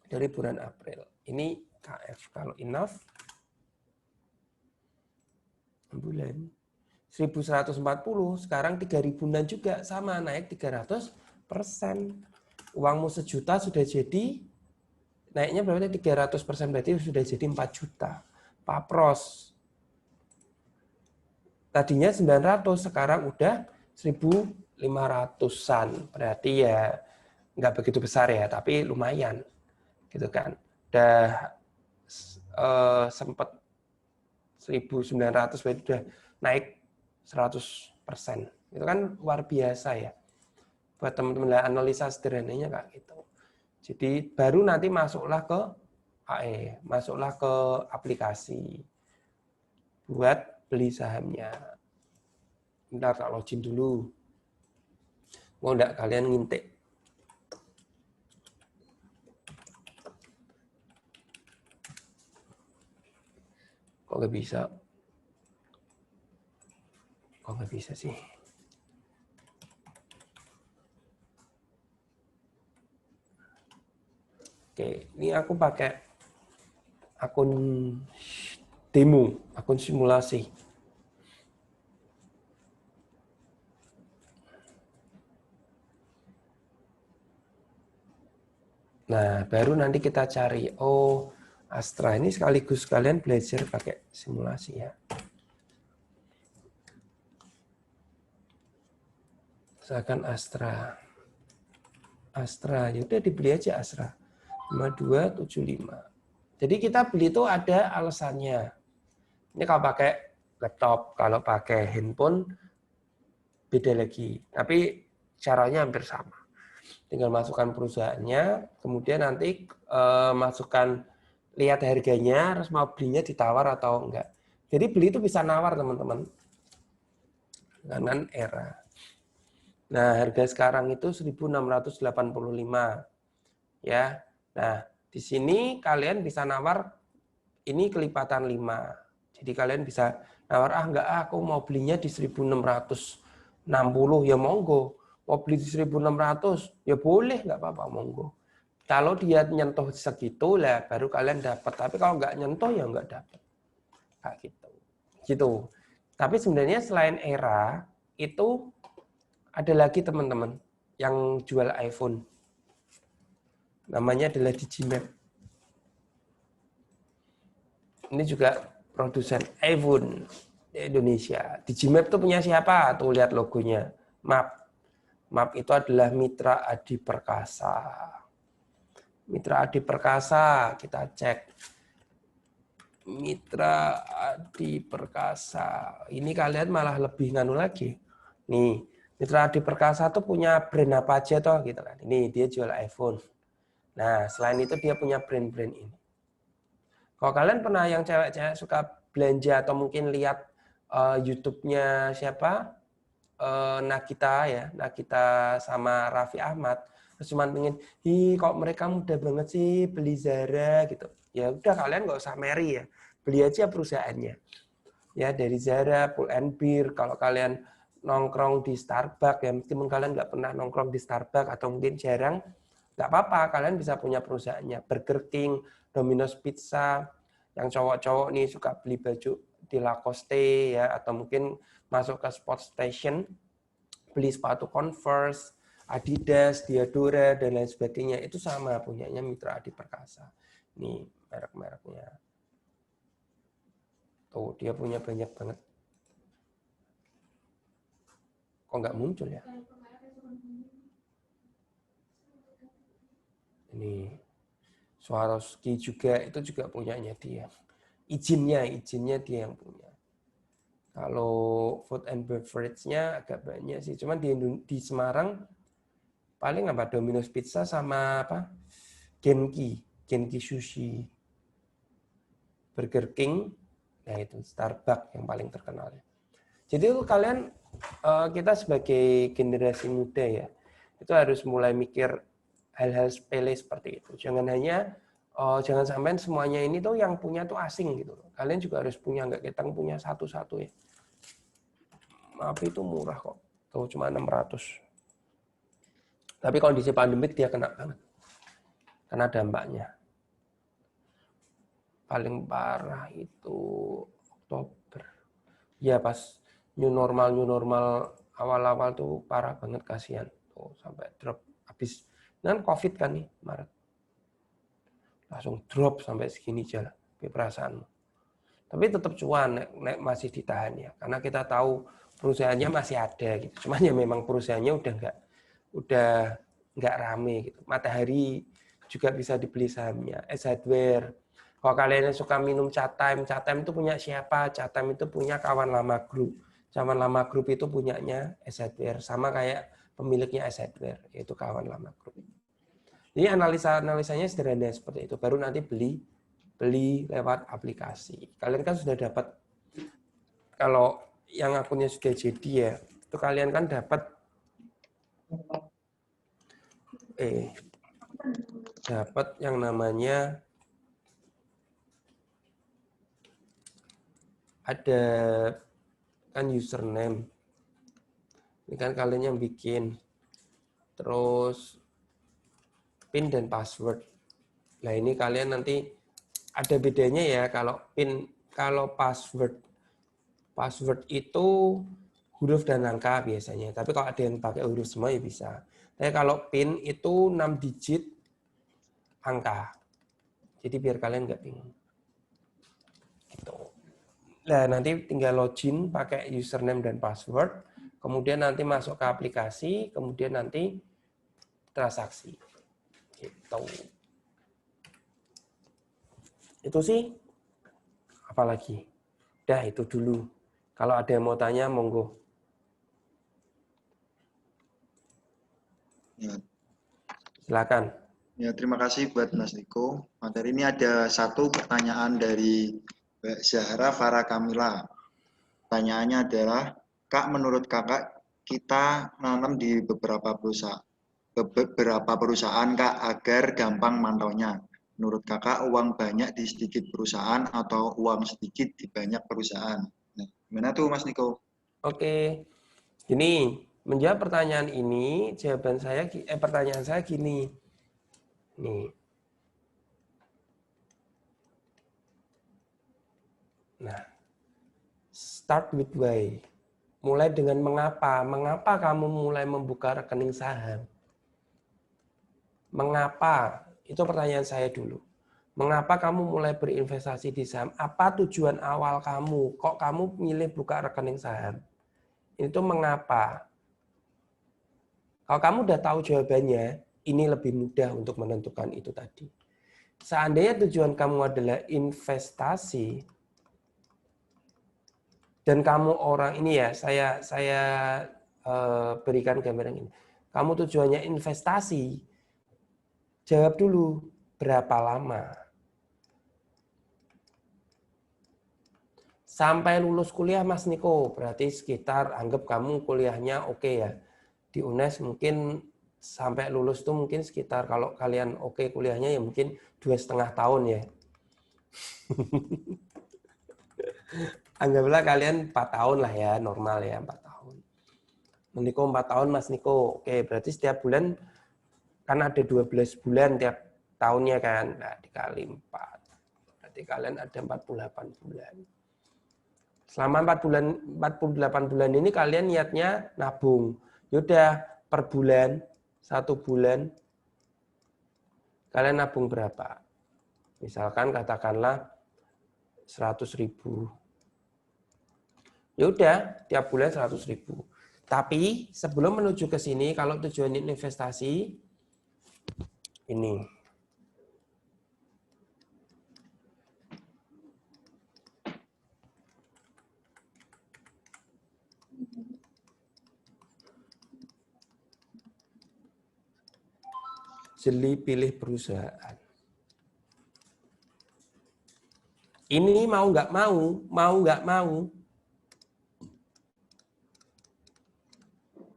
Dari bulan April. Ini KF. Kalau enough, bulan 1.140, sekarang 3.000-an juga, sama, naik 300%. Uangmu 1 juta sudah jadi, naiknya berarti 300%, berarti sudah jadi 4 juta. Papros. Tadinya 900, sekarang udah 1.500-an. Berarti ya nggak begitu besar ya, tapi lumayan. Gitu kan. Udah sempat 1.900, berarti udah naik 100%. Itu kan luar biasa ya. Buat teman-teman analisa sederhananya kayak gitu. Jadi baru nanti masuklah ke AE, masuklah ke aplikasi buat beli sahamnya. Bentar, tak login dulu. Mau enggak kalian ngintik? Kok nggak bisa? Kok nggak bisa sih? Oke, ini aku pakai akun demo, akun simulasi. Nah, baru nanti kita cari, oh, Astra ini sekaligus kalian belajar pakai simulasi ya. Misalkan Astra. Astra, yaudah dibeli aja Astra. 5275. Jadi kita beli itu ada alasannya. Ini kalau pakai laptop, kalau pakai handphone beda lagi. Tapi caranya hampir sama. Tinggal masukkan perusahaannya, kemudian nanti masukkan, lihat harganya, harus mau belinya ditawar atau enggak. Jadi beli itu bisa nawar teman-teman. Dengan era. Nah, harga sekarang itu 1.685. Ya. Nah, di sini kalian bisa nawar ini kelipatan 5. Jadi kalian bisa nawar, enggak, aku mau belinya di 1.660, ya monggo. Mau beli di 1.600, ya boleh, enggak apa-apa, monggo. Kalau dia nyentuh segitu lah baru kalian dapat. Tapi kalau enggak nyentuh ya enggak dapat. Kayak gitu. Gitu. Tapi sebenarnya selain era itu ada lagi teman-teman yang jual iPhone. Namanya adalah Digimap. Ini juga produsen iPhone di Indonesia. Digimap itu punya siapa? Tuh lihat logonya. MAP. MAP itu adalah Mitra Adi Perkasa. Mitra Adi Perkasa, kita cek. Mitra Adi Perkasa. Ini kalian malah lebih nganu lagi. Nih, Mitra Adi Perkasa tuh punya brand apa aja toh gitu kan. Ini dia jual iPhone. Nah, selain itu dia punya brand-brand ini. Kalau kalian pernah yang cewek-cewek suka belanja atau mungkin lihat YouTube-nya siapa? Nagita ya, Nagita sama Raffi Ahmad. Terus cuma pengen, kok mereka mudah banget sih beli Zara gitu. Ya udah kalian nggak usah marry ya. Beli aja perusahaannya. Ya dari Zara, Pull and Bear. Kalau kalian nongkrong di Starbucks ya, meskipun kalian nggak pernah nongkrong di Starbucks atau mungkin jarang, nggak apa-apa, kalian bisa punya perusahaannya. Burger King, Domino's Pizza, yang cowok-cowok nih suka beli baju di Lacoste ya, atau mungkin masuk ke Sport Station, beli sepatu Converse, Adidas, Diadora, dan lain sebagainya. Itu sama punyanya Mitra Adi Perkasa. Nih merek-mereknya. Tuh, dia punya banyak banget. Kok nggak muncul ya? Ini Swarovski juga, itu juga punyanya dia. Izinnya dia yang punya. Kalau food and beverage-nya agak banyak sih. Cuman di Semarang Paling apa? Domino's Pizza sama apa? Genki Sushi. Burger King, nah itu Starbucks yang paling terkenal. Jadi itu kalian, kita sebagai generasi muda ya, itu harus mulai mikir hal-hal sepele seperti itu. Jangan hanya, jangan sampai semuanya ini tuh yang punya tuh asing gitu. Kalian juga harus punya, nggak kita punya satu-satu ya. Maaf itu murah kok, tuh cuma 600. Tapi kondisi pandemik dia kena banget, karena dampaknya. Paling parah itu Oktober. Ya pas new normal awal-awal tuh parah banget, kasihan. Tuh sampai drop habis. Dan COVID kan nih Maret. Langsung drop sampai segini jalan perasaanmu. Tapi tetap cuan nek masih ditahan ya. Karena kita tahu perusahaannya masih ada gitu. Cuman ya memang perusahaannya udah nggak rame gitu. Matahari juga bisa dibeli sahamnya. S-Hardware. Kalau kalian yang suka minum Chatime itu punya siapa? Chatime itu punya Kawan Lama Group. Kawan Lama Group itu punyanya S-Hardware. Sama kayak pemiliknya S-Hardware, yaitu Kawan Lama Group. Jadi analisanya sederhana seperti itu. Baru nanti beli lewat aplikasi. Kalian kan sudah dapat, kalau yang akunnya sudah jadi ya, itu kalian kan dapat yang namanya ada kan username. Ini kan kalian yang bikin. Terus PIN dan password. Nah, ini kalian nanti ada bedanya ya kalau PIN, kalau password itu huruf dan angka biasanya. Tapi kalau ada yang pakai huruf semua ya bisa. Tapi kalau PIN itu 6 digit angka. Jadi biar kalian nggak bingung. Gitu. Nah, nanti tinggal login pakai username dan password, kemudian nanti masuk ke aplikasi, kemudian nanti transaksi. Gitu. Itu sih. Apalagi? Dah itu dulu. Kalau ada yang mau tanya, monggo. Ya. Silakan. Ya, terima kasih buat Mas Niko. Materi ini ada satu pertanyaan dari Mbak Zahra Farah Kamila. Pertanyaannya adalah, Kak, menurut Kakak kita nanam di beberapa perusahaan Kak agar gampang mantaunya. Menurut Kakak uang banyak di sedikit perusahaan atau uang sedikit di banyak perusahaan? Nah, gimana tuh Mas Niko? Oke. Gini, menjawab pertanyaan ini, pertanyaan saya gini. Nih. Nah, start with why. Mulai dengan mengapa. Mengapa kamu mulai membuka rekening saham? Mengapa? Itu pertanyaan saya dulu. Mengapa kamu mulai berinvestasi di saham? Apa tujuan awal kamu? Kok kamu milih buka rekening saham? Itu mengapa? Kalau kamu udah tahu jawabannya, ini lebih mudah untuk menentukan itu tadi. Seandainya tujuan kamu adalah investasi, dan kamu orang ini ya, saya berikan gambaran ini. Kamu tujuannya investasi, jawab dulu, berapa lama? Sampai lulus kuliah Mas Niko, berarti sekitar, anggap kamu kuliahnya oke ya. Di UNES mungkin sampai lulus tuh mungkin sekitar, kalau kalian oke kuliahnya ya mungkin 2,5 tahun ya. Anggaplah kalian 4 tahun lah ya, normal ya 4 tahun. Niko 4 tahun Mas Niko, oke berarti setiap bulan kan ada 12 bulan tiap tahunnya kan, nah dikali 4. Berarti kalian ada 48 bulan. Selama 48 bulan ini kalian niatnya nabung. Yaudah per bulan, 1 bulan, kalian nabung berapa? Misalkan katakanlah 100.000. Yaudah tiap bulan 100.000. Tapi sebelum menuju ke sini, kalau tujuan investasi, ini. jeli pilih perusahaan. Ini mau nggak mau,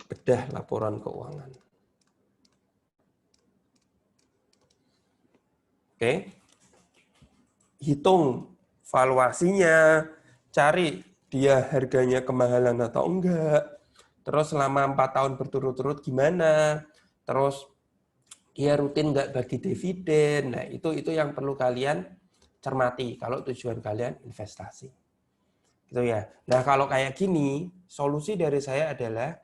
bedah laporan keuangan. Oke, hitung valuasinya, cari dia harganya kemahalan atau enggak, terus selama 4 tahun berturut-turut gimana, terus dia rutin nggak bagi dividen. Nah, itu yang perlu kalian cermati kalau tujuan kalian investasi. Gitu ya. Nah, kalau kayak gini, solusi dari saya adalah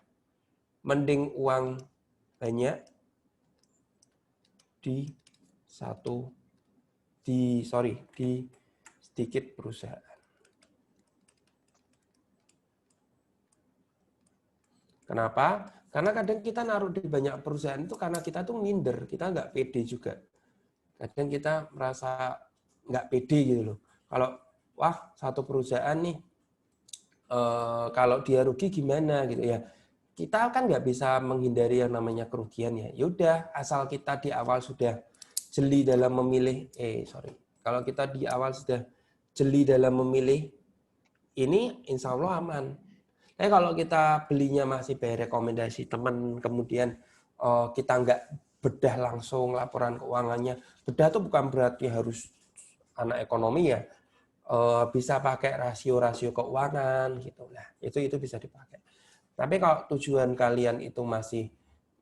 mending uang banyak di sedikit perusahaan. Kenapa? Karena kadang kita naruh di banyak perusahaan itu karena kita tuh minder, kita nggak pede juga. Kadang kita merasa nggak pede gitu loh. Kalau wah satu perusahaan nih, kalau dia rugi gimana gitu ya. Kita kan nggak bisa menghindari yang namanya kerugian ya. Yaudah, asal kita di awal sudah jeli dalam memilih. Kalau kita di awal sudah jeli dalam memilih, ini insya Allah aman. Tapi kalau kita belinya masih by rekomendasi teman, kemudian kita nggak bedah langsung laporan keuangannya. Bedah itu bukan berarti harus anak ekonomi ya. Bisa pakai rasio-rasio keuangan gitu. Nah, itu bisa dipakai. Tapi kalau tujuan kalian itu masih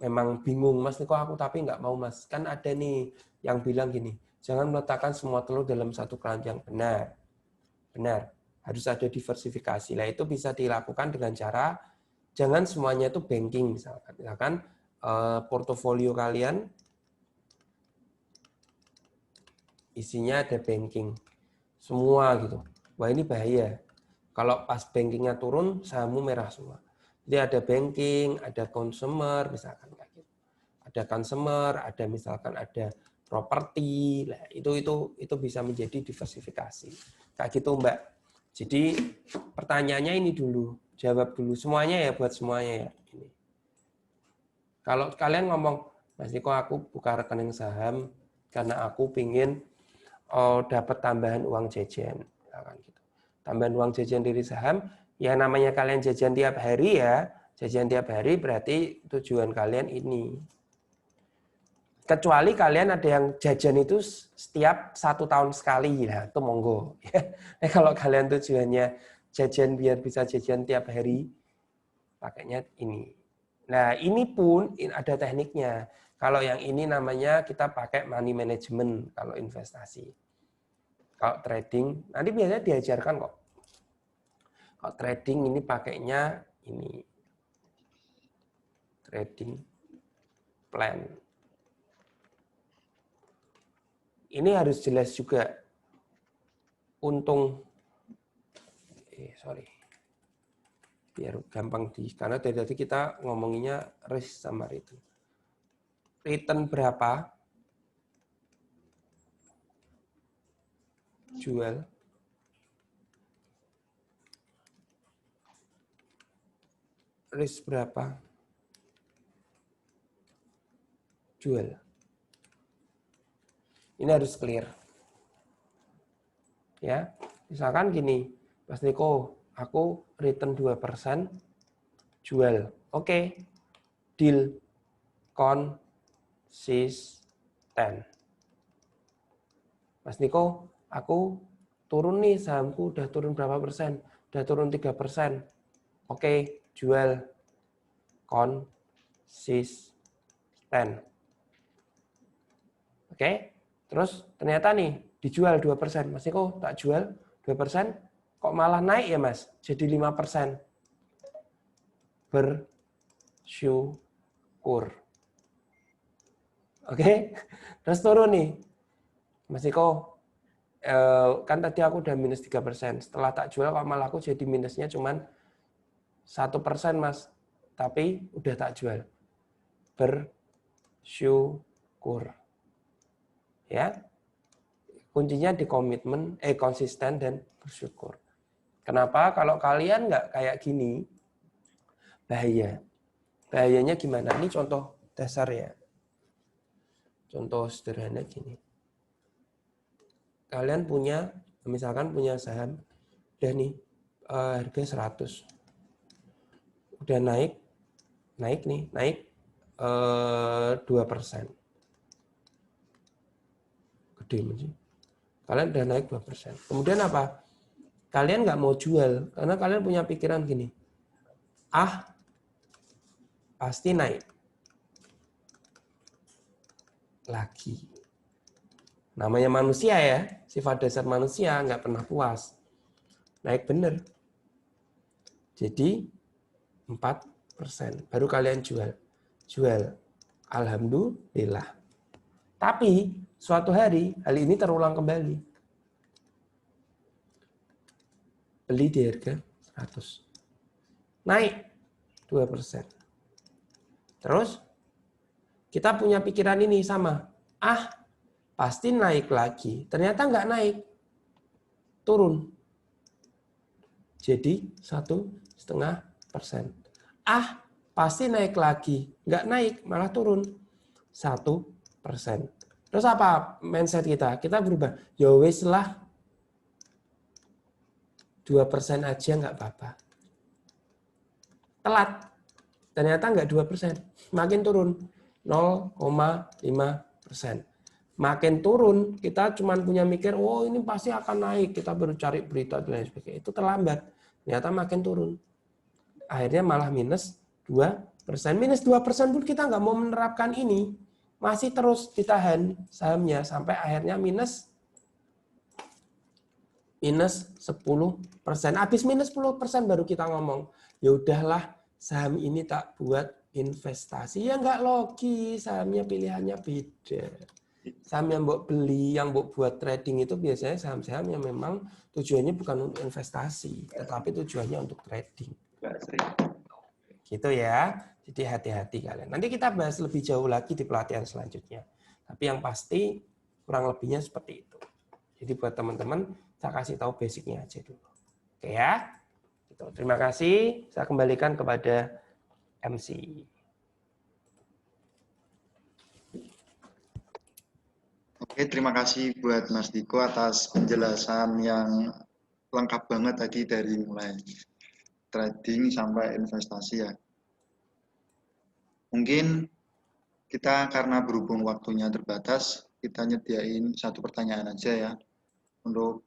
memang bingung, Mas, kok aku tapi nggak mau, Mas. Kan ada nih yang bilang gini, jangan meletakkan semua telur dalam satu keranjang. Benar. Harus ada diversifikasi. Nah, itu bisa dilakukan dengan cara jangan semuanya itu banking misalkan. Misalkan portofolio kalian isinya ada banking. Semua gitu. Wah, ini bahaya. Kalau pas bankingnya turun, sahammu merah semua. Jadi ada banking, ada consumer misalkan kayak gitu. Ada consumer, ada misalkan ada properti. Nah, itu bisa menjadi diversifikasi. Kayak gitu, Mbak. Jadi pertanyaannya ini dulu, jawab dulu semuanya ya, buat semuanya ya. Ini. Kalau kalian ngomong, Mas Niko aku buka rekening saham karena aku pingin dapat tambahan uang jajan, gitu. Tambahan uang jajan dari saham, ya namanya kalian jajan tiap hari ya, jajan tiap hari berarti tujuan kalian ini. Kecuali kalian ada yang jajan itu setiap 1 tahun sekali, ya itu monggo. Kalau kalian tujuannya jajan biar bisa jajan tiap hari, pakainya ini. Nah ini pun ada tekniknya. Kalau yang ini namanya kita pakai money management kalau investasi. Kalau trading, nanti biasanya diajarkan kok. Kalau trading ini pakainya ini. Trading plan. Ini harus jelas juga untung, biar gampang karena dari tadi kita ngomonginnya risk sama return. Return berapa? Jual. Risk berapa? Jual. Ini harus clear. Ya, misalkan gini, Mas Niko, aku return 2%, jual. Oke. Deal konsisten. Mas Niko, aku turun nih sahamku udah turun berapa persen? Udah turun 3%. Oke, jual konsisten. Oke. Terus ternyata nih dijual 2%. Mas Niko tak jual 2%, kok malah naik ya Mas? Jadi 5%. Bersyukur. Oke. Terus turun nih. Mas Niko, kan tadi aku udah minus 3%. Setelah tak jual kok malah aku jadi minusnya cuman 1% Mas. Tapi udah tak jual. Bersyukur. Ya, kuncinya di komitmen, konsisten dan bersyukur. Kenapa? Kalau kalian nggak kayak gini, bahaya. Bahayanya gimana? Ini contoh dasar ya. Contoh sederhana gini. Kalian punya, misalkan punya saham, udah nih, harga 100. Udah naik nih, 2%. Gede sih. Kalian udah naik 2%. Kemudian apa? Kalian nggak mau jual, karena kalian punya pikiran gini, pasti naik lagi. Namanya manusia ya, sifat dasar manusia nggak pernah puas. Naik bener. Jadi 4%. Baru kalian jual. Jual. Alhamdulillah. Tapi suatu hari, hal ini terulang kembali. Beli di harga 100. Naik 2%. Terus, kita punya pikiran ini sama. Pasti naik lagi. Ternyata nggak naik. Turun. Jadi 1,5%. Pasti naik lagi. Nggak naik, malah turun. 1%. Terus apa mindset kita? Kita berubah. Ya wis lah. 2% aja nggak apa-apa. Telat. Ternyata nggak 2%. Makin turun. 0,5%. Makin turun, kita cuma punya mikir, oh ini pasti akan naik. Kita baru cari berita dan lain sebagainya. Itu terlambat. Ternyata makin turun. Akhirnya malah minus 2%. Minus 2% pun kita nggak mau menerapkan ini. Masih terus ditahan sahamnya. Sampai akhirnya minus 10%. Habis minus 10% baru kita ngomong, ya udahlah saham ini tak buat investasi. Ya nggak logis, sahamnya pilihannya beda. Saham yang mbok beli, yang mbok buat trading itu biasanya saham-saham yang memang tujuannya bukan untuk investasi, tetapi tujuannya untuk trading. Gitu ya. Jadi hati-hati kalian. Nanti kita bahas lebih jauh lagi di pelatihan selanjutnya. Tapi yang pasti kurang lebihnya seperti itu. Jadi buat teman-teman, saya kasih tahu basicnya aja dulu. Oke ya. Gitu. Terima kasih. Saya kembalikan kepada MC. Oke, terima kasih buat Mas Diko atas penjelasan yang lengkap banget tadi dari mulai trading sampai investasi ya. Mungkin kita karena berhubung waktunya terbatas, kita nyediain satu pertanyaan aja ya untuk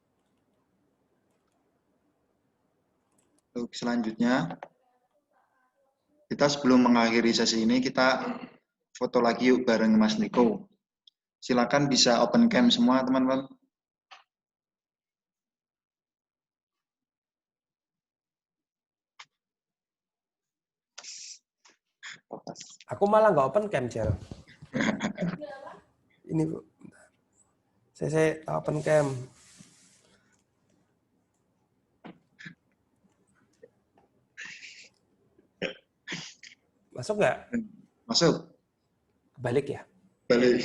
selanjutnya. Kita sebelum mengakhiri sesi ini, kita foto lagi yuk bareng Mas Diko. Silakan bisa open cam semua teman-teman. Aku malah nggak open cam, Jel. Ini Bu. Saya open cam. Masuk nggak? Masuk. Balik ya? Balik.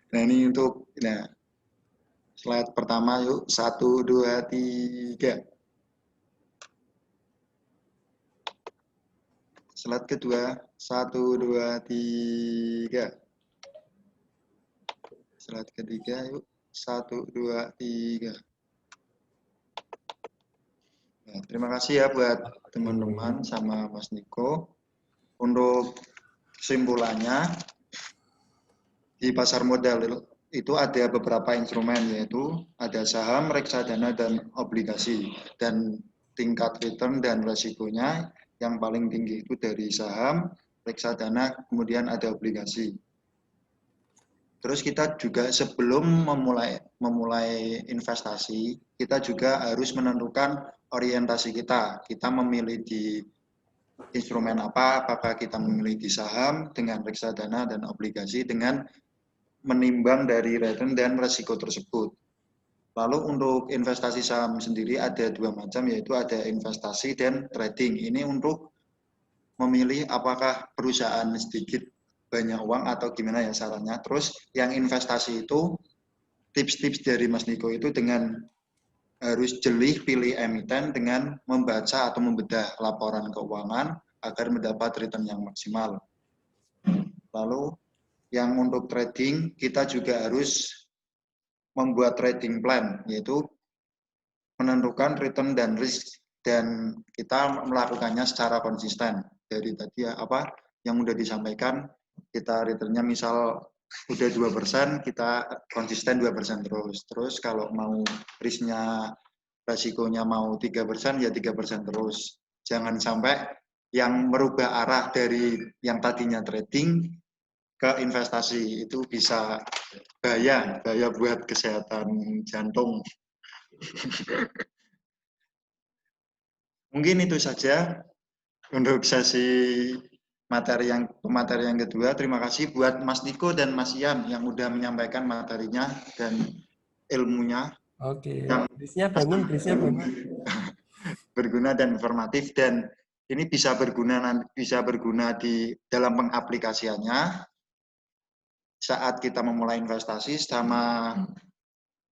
Nah ini untuk slide pertama yuk. 1, 2, 3. Slide kedua. 1, 2, 3. Slide ketiga yuk. 1, 2, 3. Nah, terima kasih ya buat teman-teman sama Mas Niko. Untuk kesimpulannya, di pasar modal itu ada beberapa instrumen, yaitu ada saham, reksadana, dan obligasi. Dan tingkat return dan resikonya yang paling tinggi itu dari saham, reksadana, kemudian ada obligasi. Terus kita juga sebelum memulai investasi, kita juga harus menentukan orientasi kita. Kita memilih di instrumen apa, apakah kita memilih di saham dengan reksadana dan obligasi dengan menimbang dari return dan resiko tersebut. Lalu untuk investasi saham sendiri ada 2 macam, yaitu ada investasi dan trading. Ini untuk memilih apakah perusahaan sedikit banyak uang atau gimana ya sarannya. Terus yang investasi itu tips-tips dari Mas Niko itu dengan harus jeli pilih emiten dengan membaca atau membedah laporan keuangan agar mendapat return yang maksimal. Lalu yang untuk trading, kita juga harus membuat trading plan, yaitu menentukan return dan risk, dan kita melakukannya secara konsisten. Dari tadi apa yang udah disampaikan, kita returnnya misal udah 2%, kita konsisten 2% terus. Terus kalau mau risknya, resikonya mau 3%, ya 3% terus. Jangan sampai yang merubah arah dari yang tadinya trading ke investasi, itu bisa bahaya buat kesehatan jantung. Mungkin itu saja untuk sesi pemateri yang kedua. Terima kasih buat Mas Niko dan Mas Ian yang udah menyampaikan materinya dan ilmunya. Oke. Yang Brisnya bangun. berguna dan informatif, dan ini bisa berguna di dalam pengaplikasiannya saat kita memulai investasi, sama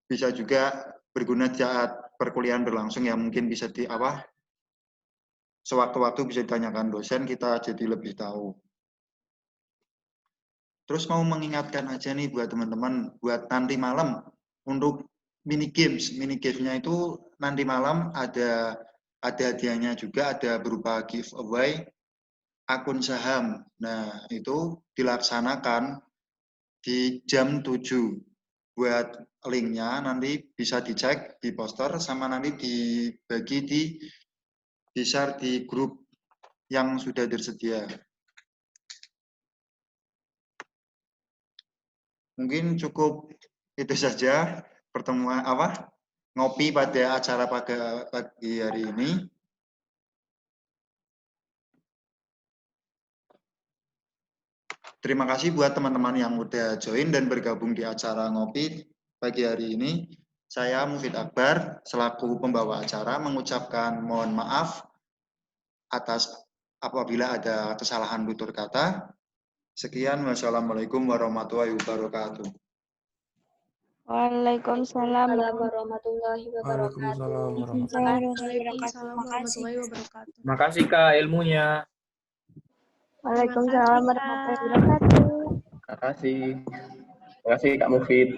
bisa juga berguna saat perkuliahan berlangsung, ya mungkin bisa sewaktu-waktu bisa ditanyakan dosen, kita jadi lebih tahu. Terus mau mengingatkan aja nih buat teman-teman, buat nanti malam untuk mini gamesnya itu nanti malam ada hadiahnya juga, ada berupa giveaway akun saham. Nah, itu dilaksanakan di jam 7. Buat linknya nanti bisa dicek di poster, sama nanti dibagi di-share di grup yang sudah tersedia. Mungkin cukup itu saja pertemuan ngopi pada acara pagi hari ini. Terima kasih buat teman-teman yang udah join dan bergabung di acara ngopi pagi hari ini. Saya Mufid Akbar selaku pembawa acara mengucapkan mohon maaf atas apabila ada kesalahan tutur kata. Sekian, wassalamualaikum warahmatullahi wabarakatuh. Waalaikumsalam warahmatullahi wabarakatuh. Waalaikumsalam warahmatullahi wabarakatuh. Makasih Kak ilmunya. Waalaikumsalam warahmatullahi wabarakatuh. Makasih. Makasih Kak Mufid.